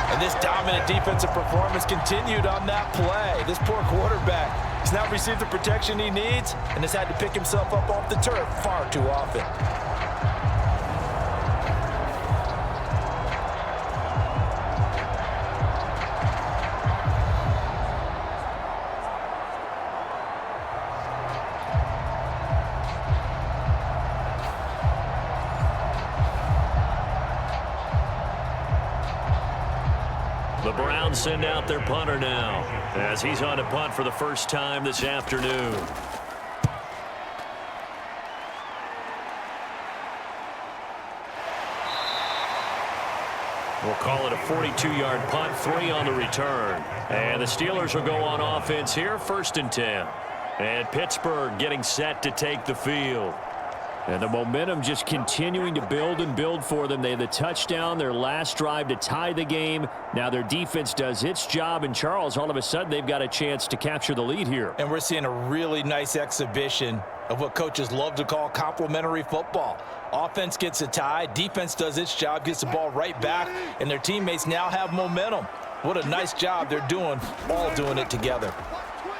And this dominant defensive performance continued on that play. This poor quarterback has not received the protection he needs and has had to pick himself up off the turf far too often. The Browns send out their punter now as he's on a punt for the first time this afternoon. We'll call it a 42-yard punt, 3 on the return. And the Steelers will go on offense here, 1st and 10. And Pittsburgh getting set to take the field. And the momentum just continuing to build and build for them. They had the touchdown, their last drive to tie the game. Now their defense does its job, and Charles, all of a sudden, they've got a chance to capture the lead here. And we're seeing a really nice exhibition of what coaches love to call complementary football. Offense gets a tie, defense does its job, gets the ball right back, and their teammates now have momentum. What a nice job they're doing, all doing it together.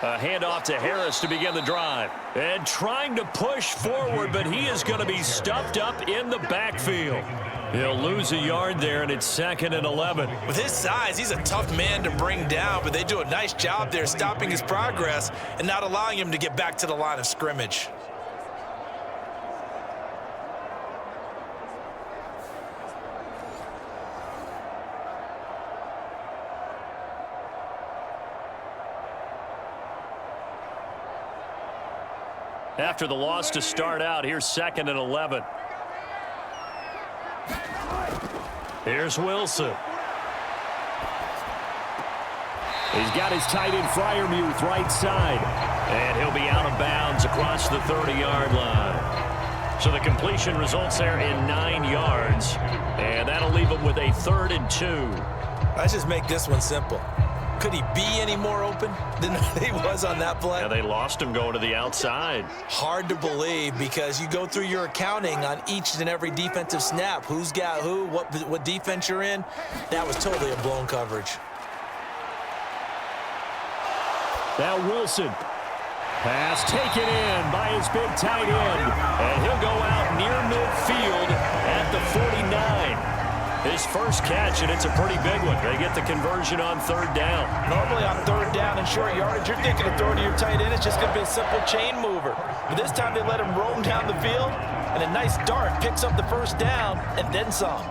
A handoff to Harris to begin the drive. And trying to push forward, but he is going to be stuffed up in the backfield. He'll lose a yard there, and it's 2nd and 11. With his size, he's a tough man to bring down, but they do a nice job there stopping his progress and not allowing him to get back to the line of scrimmage. After the loss to start out, here's 2nd and 11. Here's Wilson. He's got his tight end Freiermuth right side. And he'll be out of bounds across the 30-yard line. So the completion results there in 9 yards. And that'll leave him with a 3rd and 2. Let's just make this one simple. Could he be any more open than he was on that play? Yeah, they lost him going to the outside. Hard to believe because you go through your accounting on each and every defensive snap. Who's got who, what defense you're in. That was totally a blown coverage. Now Wilson. Pass taken in by his big tight end. And he'll go out near midfield at the 49. His first catch, and it's a pretty big one. They get the conversion on third down. Normally on third down and short yardage, you're thinking of throwing to your tight end. It's just going to be a simple chain mover. But this time they let him roam down the field, and a nice dart picks up the first down and then some.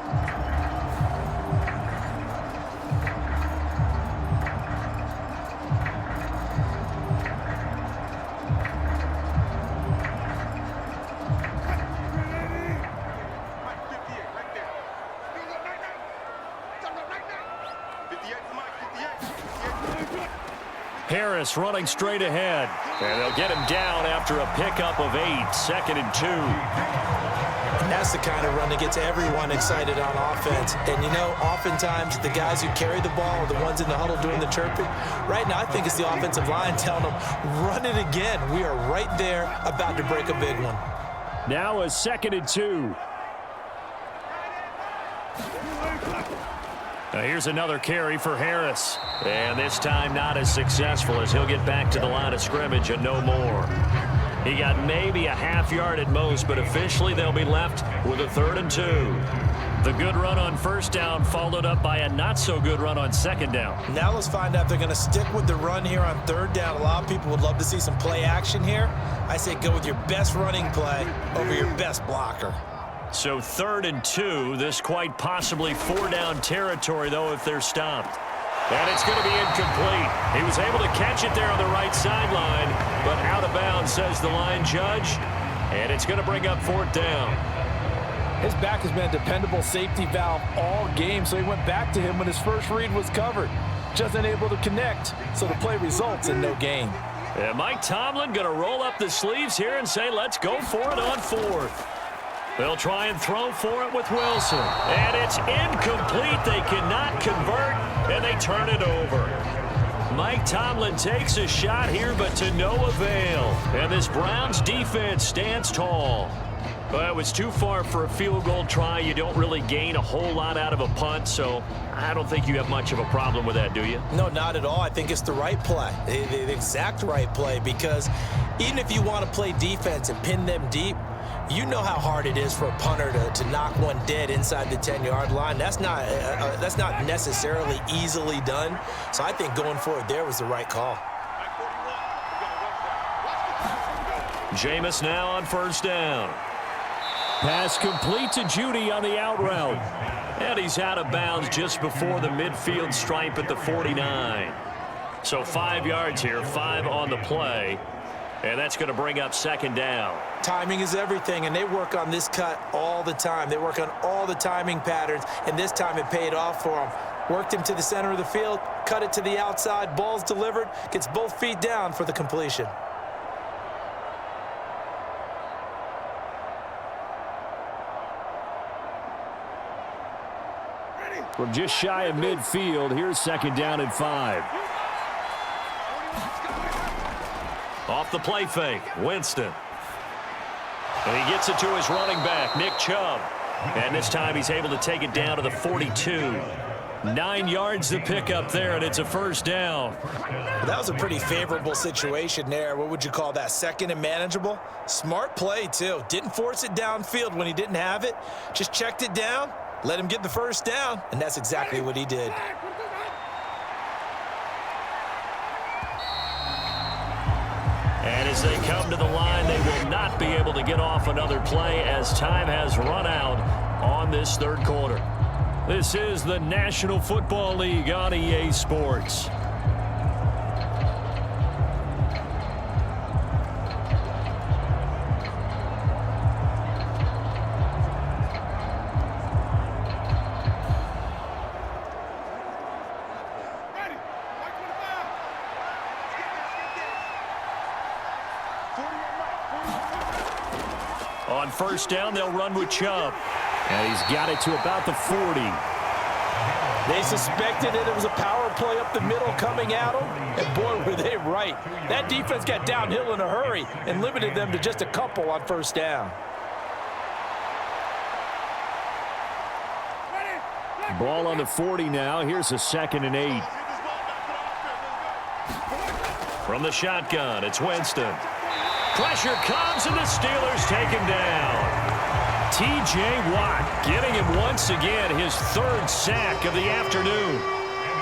Harris running straight ahead. And they'll get him down after a pickup of 8, 2nd and 2. And that's the kind of run that gets everyone excited on offense. And, you know, oftentimes the guys who carry the ball are the ones in the huddle doing the chirping. Right now, I think it's the offensive line telling them, run it again. We are right there about to break a big one. Now a 2nd and 2. Now here's another carry for Harris. And this time not as successful as he'll get back to the line of scrimmage and no more. He got maybe a half yard at most, but officially they'll be left with a 3rd and 2. The good run on first down followed up by a not-so-good run on 2nd down. Now let's find out if they're going to stick with the run here on 3rd down. A lot of people would love to see some play action here. I say go with your best running play over your best blocker. So 3rd and 2, this quite possibly 4-down territory, though, if they're stopped. And it's going to be incomplete. He was able to catch it there on the right sideline, but out of bounds, says the line judge. And it's going to bring up 4th down. His back has been a dependable safety valve all game, so he went back to him when his first read was covered. Just unable to connect, so the play results in no gain. And Mike Tomlin going to roll up the sleeves here and say, let's go for it on 4th. They'll try and throw for it with Wilson. And it's incomplete. They cannot convert, and they turn it over. Mike Tomlin takes a shot here, but to no avail. And this Browns defense stands tall. Well, it was too far for a field goal try. You don't really gain a whole lot out of a punt, so I don't think you have much of a problem with that, do you? No, not at all. I think it's the right play, the exact right play, because even if you want to play defense and pin them deep, you know how hard it is for a punter to knock one dead inside the 10-yard line. That's not necessarily easily done. So I think going forward there was the right call. Jameis now on 1st down. Pass complete to Judy on the out route. And he's out of bounds just before the midfield stripe at the 49. So 5 yards here, 5 on the play. And that's going to bring up 2nd down. Timing is everything, and they work on this cut all the time. They work on all the timing patterns, and this time it paid off for them. Worked him to the center of the field, cut it to the outside, ball's delivered, gets both feet down for the completion. From just shy of midfield, here's 2nd down and 5. Off the play fake, Winston. And he gets it to his running back, Nick Chubb. And this time he's able to take it down to the 42. 9 yards to pick up there, and it's a 1st down. That was a pretty favorable situation there. What would you call that? 2nd and manageable? Smart play, too. Didn't force it downfield when he didn't have it. Just checked it down, let him get the 1st down, and that's exactly what he did. And as they come to the line, they will not be able to get off another play as time has run out on this 3rd quarter. This is the National Football League on EA Sports. On 1st down, they'll run with Chubb. And he's got it to about the 40. They suspected that it was a power play up the middle coming at them, and boy, were they right. That defense got downhill in a hurry and limited them to just a couple on first down. Ball on the 40 now. Here's a 2nd and 8. From the shotgun, it's Winston. Pressure comes, and the Steelers take him down. T.J. Watt getting him once again his 3rd sack of the afternoon.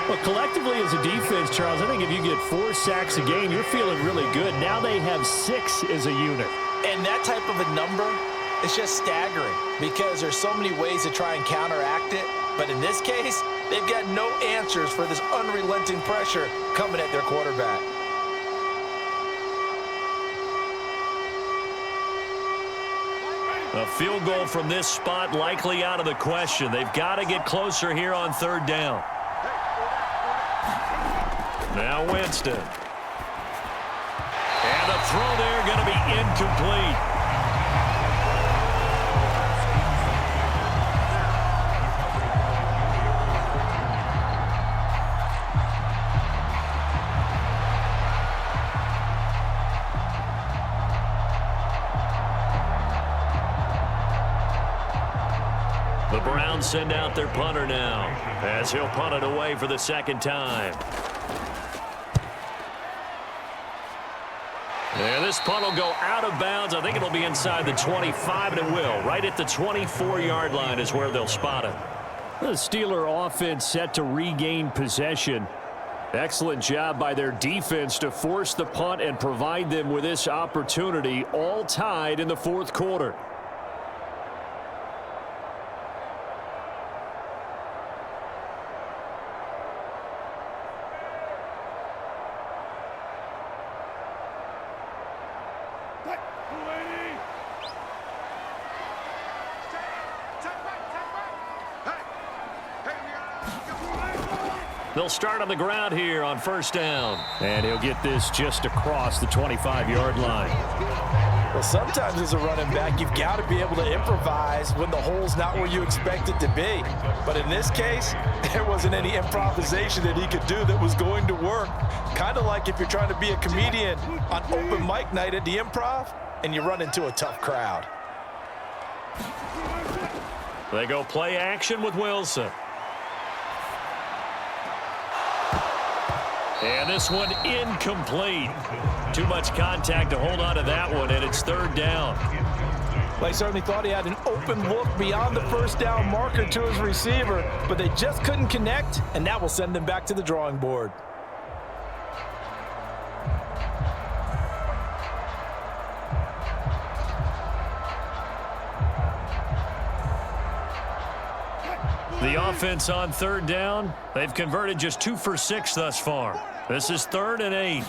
Well, collectively as a defense, Charles, I think if you get 4 sacks a game, you're feeling really good. Now they have 6 as a unit. And that type of a number is just staggering because there's so many ways to try and counteract it. But in this case, they've got no answers for this unrelenting pressure coming at their quarterback. A field goal from this spot likely out of the question. They've got to get closer here on 3rd down. Now Winston. And the throw there going to be incomplete. The Browns send out their punter now as he'll punt it away for the 2nd time. And this punt will go out of bounds. I think it'll be inside the 25, and it will. Right at the 24-yard line is where they'll spot it. The Steeler offense set to regain possession. Excellent job by their defense to force the punt and provide them with this opportunity, all tied in the 4th quarter. They'll start on the ground here on 1st down. And he'll get this just across the 25-yard line. Well, sometimes as a running back, you've got to be able to improvise when the hole's not where you expect it to be. But in this case, there wasn't any improvisation that he could do that was going to work. Kind of like if you're trying to be a comedian on open mic night at the Improv and you run into a tough crowd. They go play action with Wilson. And this one incomplete. Too much contact to hold on to that one, and it's 3rd down. They certainly thought he had an open look beyond the 1st down marker to his receiver, but they just couldn't connect, and that will send them back to the drawing board. The offense on 3rd down, they've converted just 2 for 6 thus far. This is 3rd and 8.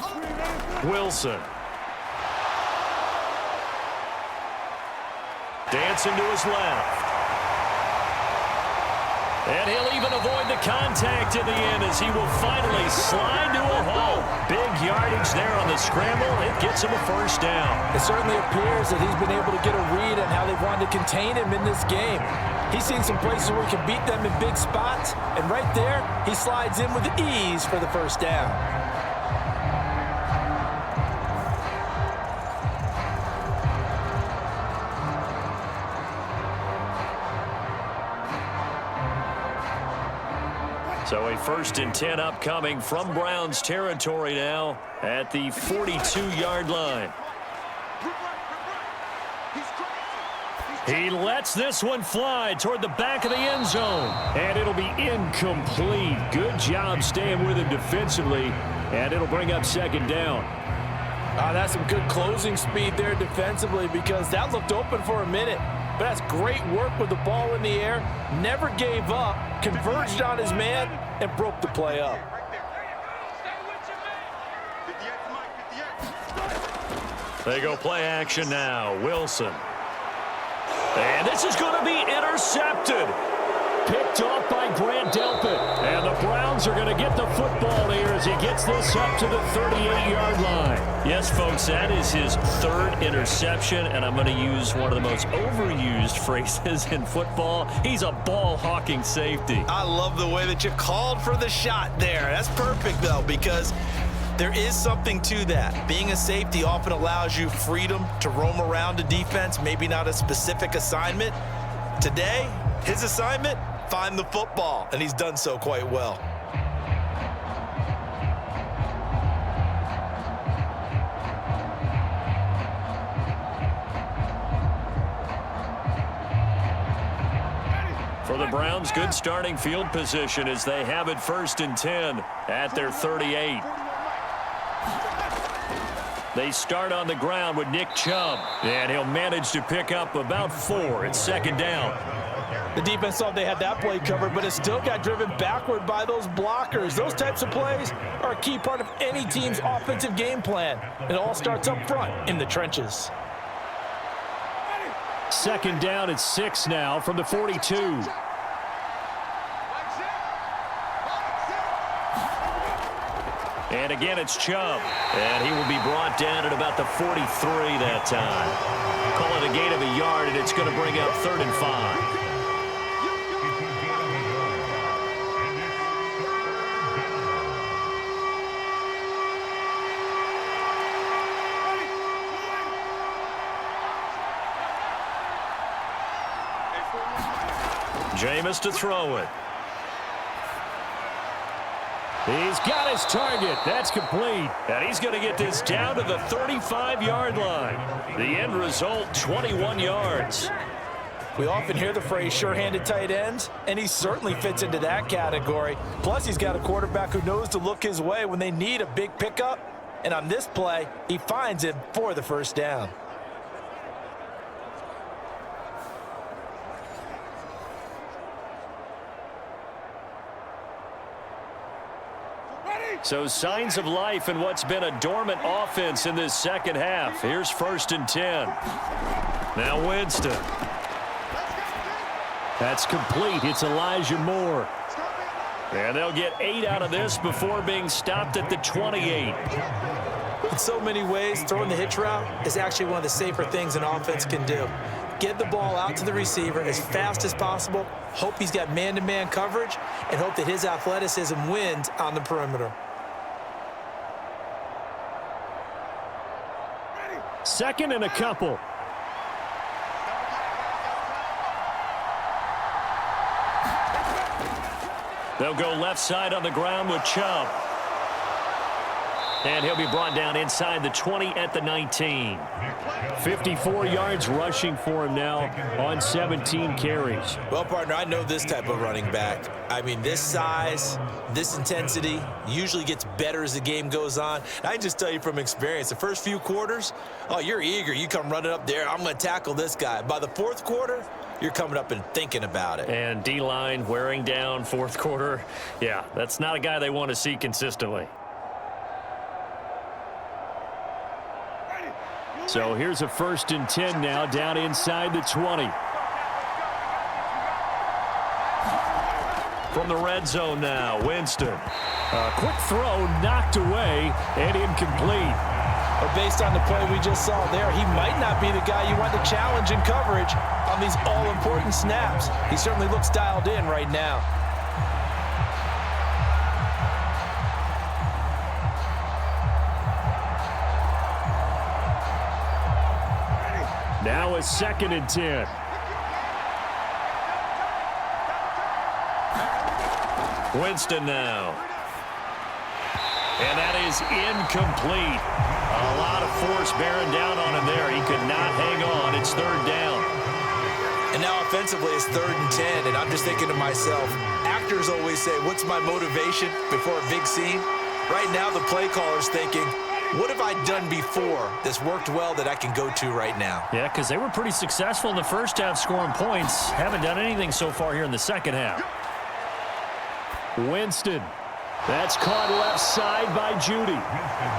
Wilson. Dancing to his left. And he'll even avoid the contact in the end as he will finally slide to a hole. Big yardage there on the scramble. It gets him a 1st down. It certainly appears that he's been able to get a read on how they've wanted to contain him in this game. He's seen some places where he can beat them in big spots, and right there, he slides in with ease for the 1st down. So a 1st and 10 upcoming from Browns territory now at the 42-yard line. He lets this one fly toward the back of the end zone. And it'll be incomplete. Good job staying with him defensively. And it'll bring up 2nd down. That's some good closing speed there defensively because that looked open for a minute. But that's great work with the ball in the air. Never gave up, converged on his man, and broke the play up. They go play action now. Wilson. And this is going to be intercepted. Picked off by Grant Delpit. And the Browns Steelers are going to get the football here as he gets this up to the 38-yard line. Yes, folks, that is his third interception, and I'm going to use one of the most overused phrases in football. He's a ball-hawking safety. I love the way that you called for the shot there. That's perfect, though, because there is something to that. Being a safety often allows you freedom to roam around a defense, maybe not a specific assignment. Today, his assignment, find the football, and he's done so quite well. For the Browns, good starting field position as they have it 1st and 10 at their 38. They start on the ground with Nick Chubb, and he'll manage to pick up about 4. It's 2nd down. The defense thought they had that play covered, but it still got driven backward by those blockers. Those types of plays are a key part of any team's offensive game plan. It all starts up front in the trenches. 2nd down at 6 now from the 42. And again, it's Chubb. And he will be brought down at about the 43 that time. Call it a gain of a yard, and it's going to bring up 3rd and 5. Jameis to throw it. He's got his target. That's complete. And he's going to get this down to the 35-yard line. The end result, 21 yards. We often hear the phrase sure-handed tight ends, and he certainly fits into that category. Plus, he's got a quarterback who knows to look his way when they need a big pickup. And on this play, he finds him for the 1st down. So signs of life in what's been a dormant offense in this 2nd half. Here's 1st and 10. Now Winston. That's complete. It's Elijah Moore. And they'll get 8 out of this before being stopped at the 28. In so many ways, throwing the hitch route is actually one of the safer things an offense can do. Get the ball out to the receiver as fast as possible, hope he's got man-to-man coverage, and hope that his athleticism wins on the perimeter. 2nd and a couple. They'll go left side on the ground with Chubb. And he'll be brought down inside the 20 at the 19. 54 yards rushing for him now on 17 carries. Well, partner, I know this type of running back. I mean, this size, this intensity usually gets better as the game goes on. And I can just tell you from experience, the first few quarters, oh, you're eager. You come running up there, I'm going to tackle this guy. By the 4th quarter, you're coming up and thinking about it. And D-line wearing down 4th quarter. Yeah, that's not a guy they want to see consistently. So here's a 1st and 10 now down inside the 20. From the red zone now, Winston. A quick throw knocked away and incomplete. But based on the play we just saw there, he might not be the guy you want to challenge in coverage on these all-important snaps. He certainly looks dialed in right now. Now a 2nd and 10. Winston now. And that is incomplete. A lot of force bearing down on him there. He could not hang on. It's 3rd down. And now offensively it's 3rd and 10, and I'm just thinking to myself, actors always say, what's my motivation before a big scene? Right now the play caller's thinking, what have I done before that's worked well that I can go to right now? Yeah, because they were pretty successful in the 1st half scoring points. Haven't done anything so far here in the 2nd half. Winston. That's caught left side by Judy.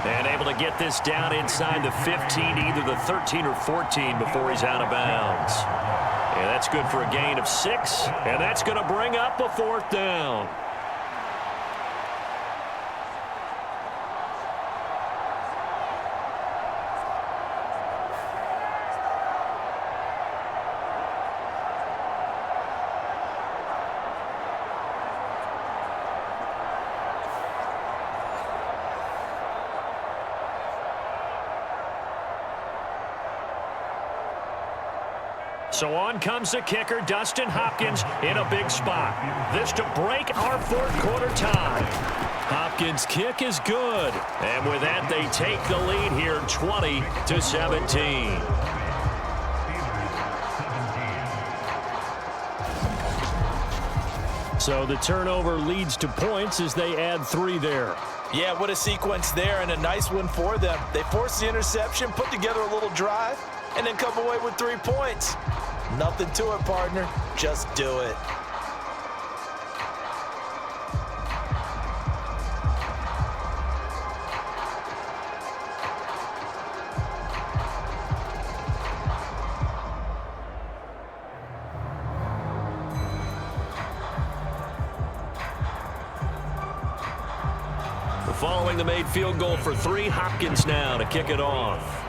And able to get this down inside the 15, either the 13 or 14 before he's out of bounds. And that's good for a gain of 6. And that's going to bring up a 4th down. So on comes the kicker, Dustin Hopkins, in a big spot. This to break our fourth quarter tie. Hopkins' kick is good. And with that, they take the lead here 20-17. So the turnover leads to points as they add 3 there. Yeah, what a sequence there, and a nice one for them. They forced the interception, put together a little drive, and then come away with 3 points. Nothing to it, partner. Just do it. Following the made field goal for 3, Hopkins now to kick it off.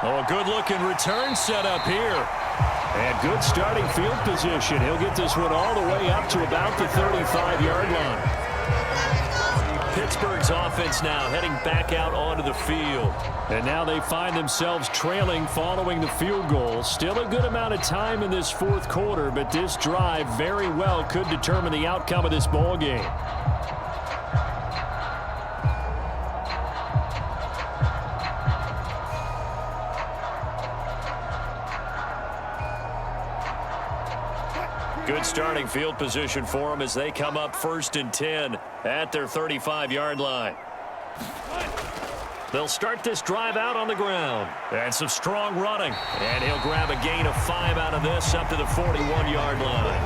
Oh, a good-looking return set up here. And good starting field position. He'll get this one all the way up to about the 35-yard line. Pittsburgh's offense now heading back out onto the field. And now they find themselves trailing following the field goal. Still a good amount of time in this fourth quarter, but this drive very well could determine the outcome of this ball game. Good starting field position for them as they come up 1st and 10 at their 35-yard line. They'll start this drive out on the ground. And some strong running. And he'll grab a gain of 5 out of this up to the 41-yard line.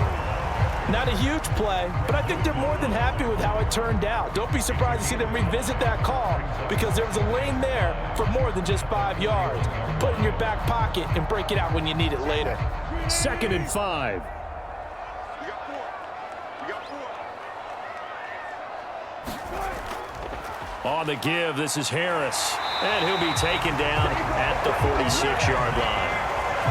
Not a huge play, but I think they're more than happy with how it turned out. Don't be surprised to see them revisit that call because there was a lane there for more than just 5 yards. Put it in your back pocket and break it out when you need it later. 2nd and 5. On the give, this is Harris. And he'll be taken down at the 46-yard line.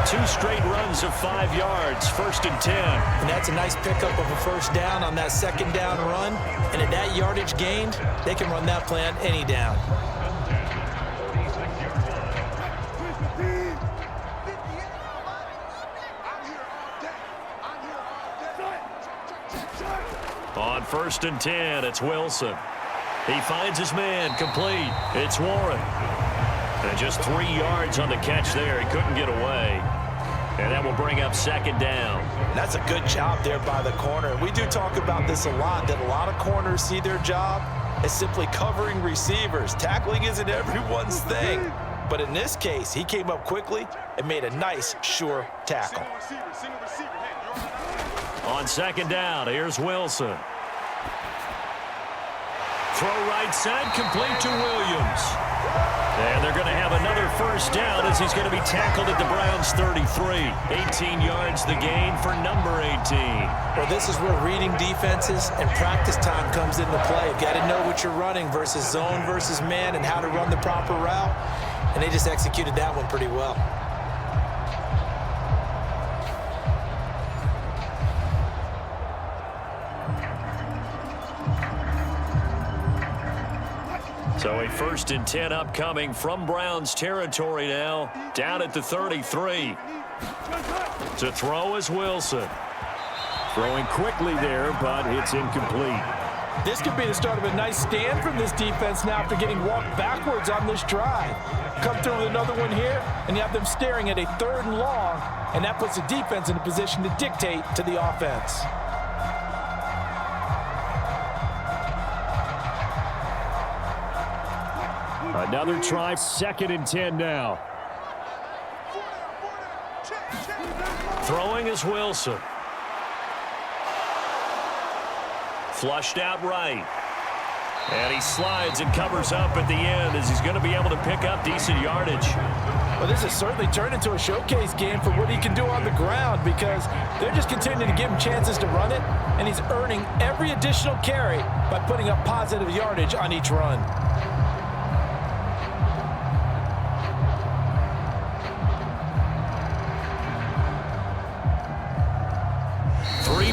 2 straight runs of 5 yards, 1st and 10. And that's a nice pickup of a first down on that second down run. And at that yardage gained, they can run that play on any down. On 1st and 10, it's Wilson. He finds his man, complete. It's Warren. And just 3 yards on the catch there. He couldn't get away. And that will bring up 2nd down. That's a good job there by the corner. We do talk about this a lot, that a lot of corners see their job as simply covering receivers. Tackling isn't everyone's thing. But in this case, he came up quickly and made a nice, sure tackle. On 2nd down, here's Wilson. Throw right side, complete to Williams. And they're going to have another first down as he's going to be tackled at the Browns' 33. 18 yards the gain for number 18. Well, this is where reading defenses and practice time comes into play. You've got to know what you're running versus zone versus man and how to run the proper route. And they just executed that one pretty well. So a 1st and 10 upcoming from Browns territory now, down at the 33. To throw is Wilson. Throwing quickly there, but it's incomplete. This could be the start of a nice stand from this defense now after getting walked backwards on this drive. Come through with another one here, and you have them staring at a 3rd and long, and that puts the defense in a position to dictate to the offense. Another try, 2nd and 10 now. Throwing is Wilson. Flushed out right. And he slides and covers up at the end as he's going to be able to pick up decent yardage. Well, this has certainly turned into a showcase game for what he can do on the ground because they're just continuing to give him chances to run it, and he's earning every additional carry by putting up positive yardage on each run.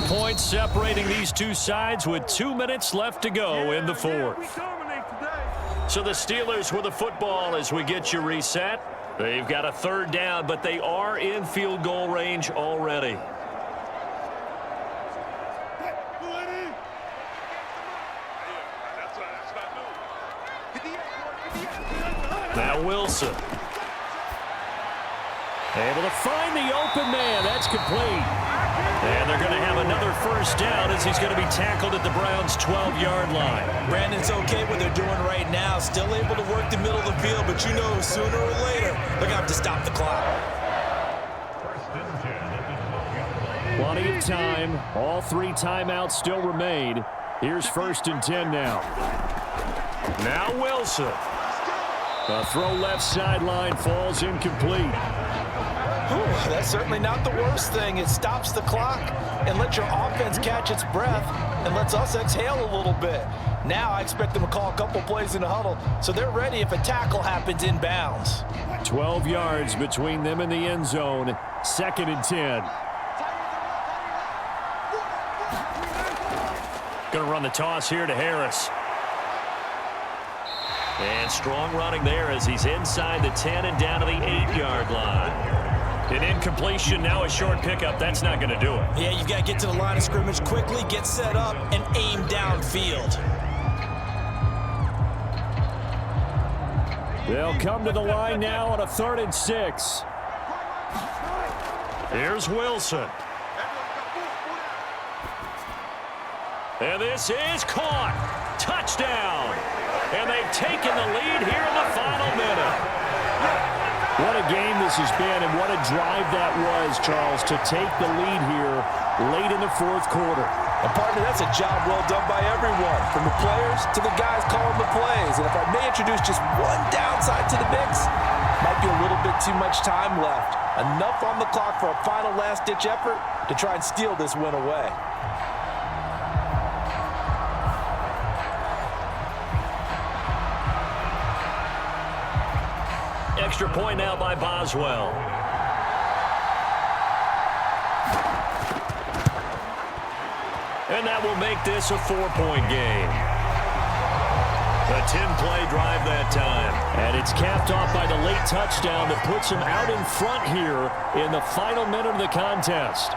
Points separating these two sides with 2 minutes left to go in the fourth. So the Steelers with the football as we get you reset. They've got a third down, but they are in field goal range already. Now Wilson. Able to find the open man. That's complete. And they're going to have another first down as he's going to be tackled at the Browns' 12-yard line. Brandon's okay what they're doing right now. Still able to work the middle of the field, but you know sooner or later they're going to have to stop the clock. Plenty of time. All 3 timeouts still remain. Here's 1st and 10 now. Now Wilson. The throw left sideline falls incomplete. That's certainly not the worst thing. It stops the clock and lets your offense catch its breath and lets us exhale a little bit. Now I expect them to call a couple plays in the huddle so they're ready if a tackle happens inbounds. 12 yards between them and the end zone. 2nd and 10. Going to run the toss here to Harris. And strong running there as he's inside the 10 and down to the 8-yard line. An incompletion, now a short pickup. That's not going to do it. Yeah, you've got to get to the line of scrimmage quickly, get set up, and aim downfield. They'll come to the line now on a 3rd and 6. Here's Wilson. And this is caught. Touchdown. And they've taken the lead here in the final minute. What a game this has been, and what a drive that was, Charles, to take the lead here late in the 4th quarter. And partner, that's a job well done by everyone, from the players to the guys calling the plays. And if I may introduce just one downside to the mix, might be a little bit too much time left. Enough on the clock for a final last-ditch effort to try and steal this win away. Extra point now by Boswell. And that will make this a 4-point game. A 10-play drive that time. And it's capped off by the late touchdown that puts him out in front here in the final minute of the contest.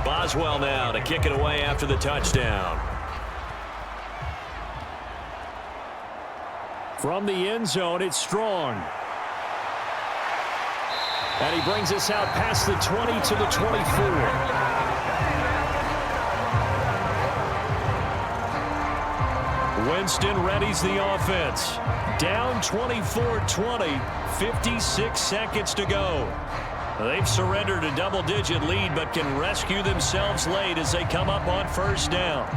Boswell now to kick it away after the touchdown. From the end zone, it's Strong. And he brings us out past the 20 to the 24. Winston readies the offense. Down 24-20, 56 seconds to go. They've surrendered a double-digit lead, but can rescue themselves late as they come up on 1st down.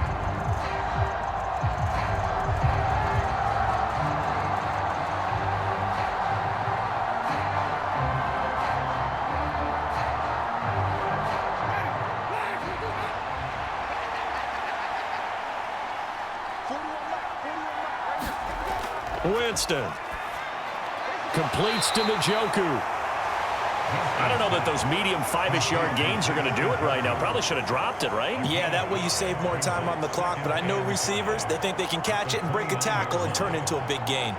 Winston completes to Njoku. I don't know that those medium 5-ish yard gains are going to do it right now. Probably should have dropped it, right? Yeah, that way you save more time on the clock. But I know receivers, they think they can catch it and break a tackle and turn it into a big gain.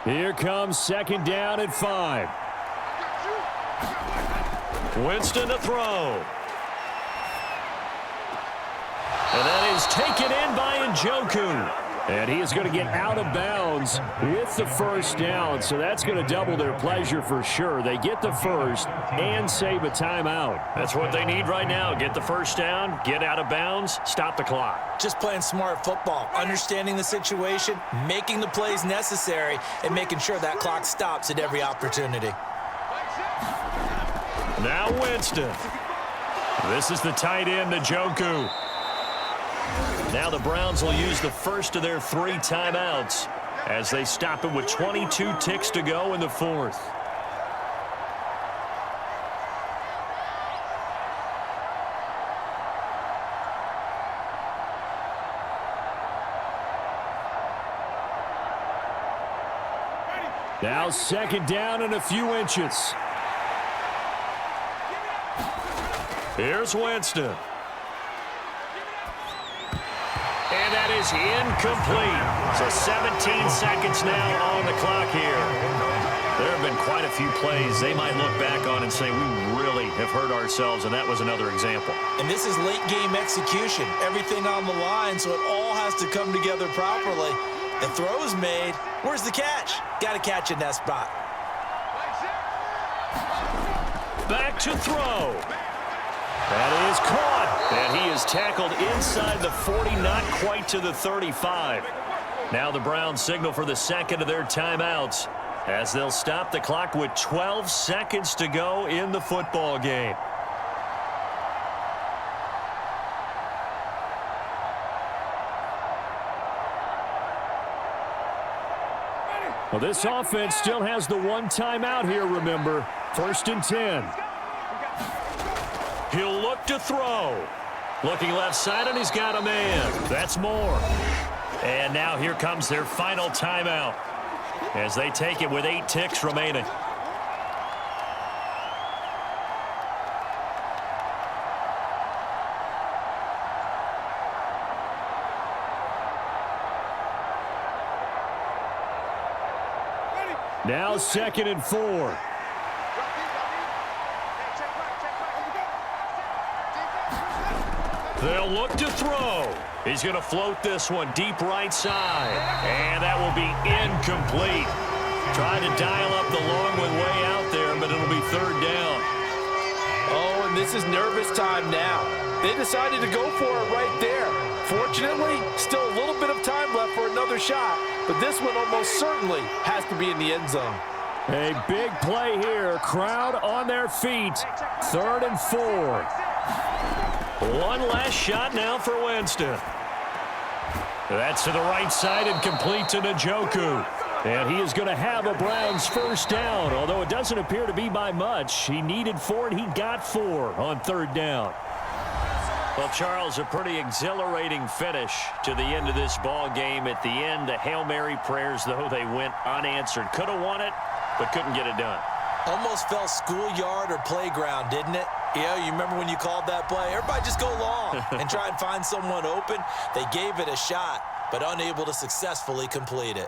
Here comes 2nd down and 5. Winston to throw. And that is taken in by Njoku. And he is going to get out of bounds with the 1st down, so that's going to double their pleasure for sure. They get the 1st and save a timeout. That's what they need right now. Get the 1st down, get out of bounds, stop the clock. Just playing smart football, understanding the situation, making the plays necessary, and making sure that clock stops at every opportunity. Now Winston. This is the tight end, Njoku. Now the Browns will use the first of their 3 timeouts as they stop it with 22 ticks to go in the 4th. Now 2nd down and a few inches. Here's Winston. And that is incomplete. So 17 seconds now on the clock here. There have been quite a few plays they might look back on and say, we really have hurt ourselves, and that was another example. And this is late game execution. Everything on the line, so it all has to come together properly. The throw is made. Where's the catch? Got to catch in that spot. Back to throw. That is caught. And he is tackled inside the 40, not quite to the 35. Now the Browns signal for the 2nd of their timeouts as they'll stop the clock with 12 seconds to go in the football game. Well, this offense still has the 1 timeout here, remember. 1st and 10. He'll look to throw. Looking left side, and he's got a man. That's more. And now here comes their final timeout as they take it with 8 ticks remaining. Now 2nd and 4. They'll look to throw. He's going to float this one deep right side. And that will be incomplete. Trying to dial up the long one way out there, but it'll be 3rd down. Oh, and this is nervous time now. They decided to go for it right there. Fortunately, still a little bit of time left for another shot, but this one almost certainly has to be in the end zone. A big play here. Crowd on their feet. 3rd and 4. One last shot now for Winston. That's to the right side and complete to Njoku. And he is going to have a Browns 1st down, although it doesn't appear to be by much. He needed 4, and he got 4 on 3rd down. Well, Charles, a pretty exhilarating finish to the end of this ball game. At the end, the Hail Mary prayers, though, they went unanswered. Could have won it, but couldn't get it done. Almost felt schoolyard or playground, didn't it? Yeah, you remember when you called that play? Everybody just go long and try and find someone open. They gave it a shot, but unable to successfully complete it.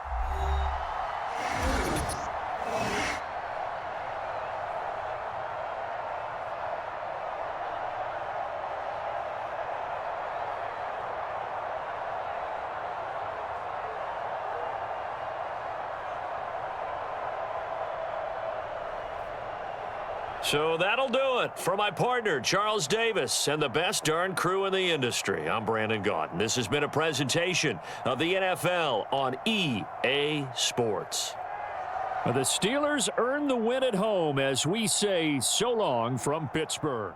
So that'll do it for my partner, Charles Davis, and the best darn crew in the industry. I'm Brandon Gaudin. This has been a presentation of the NFL on EA Sports. The Steelers earn the win at home as we say so long from Pittsburgh.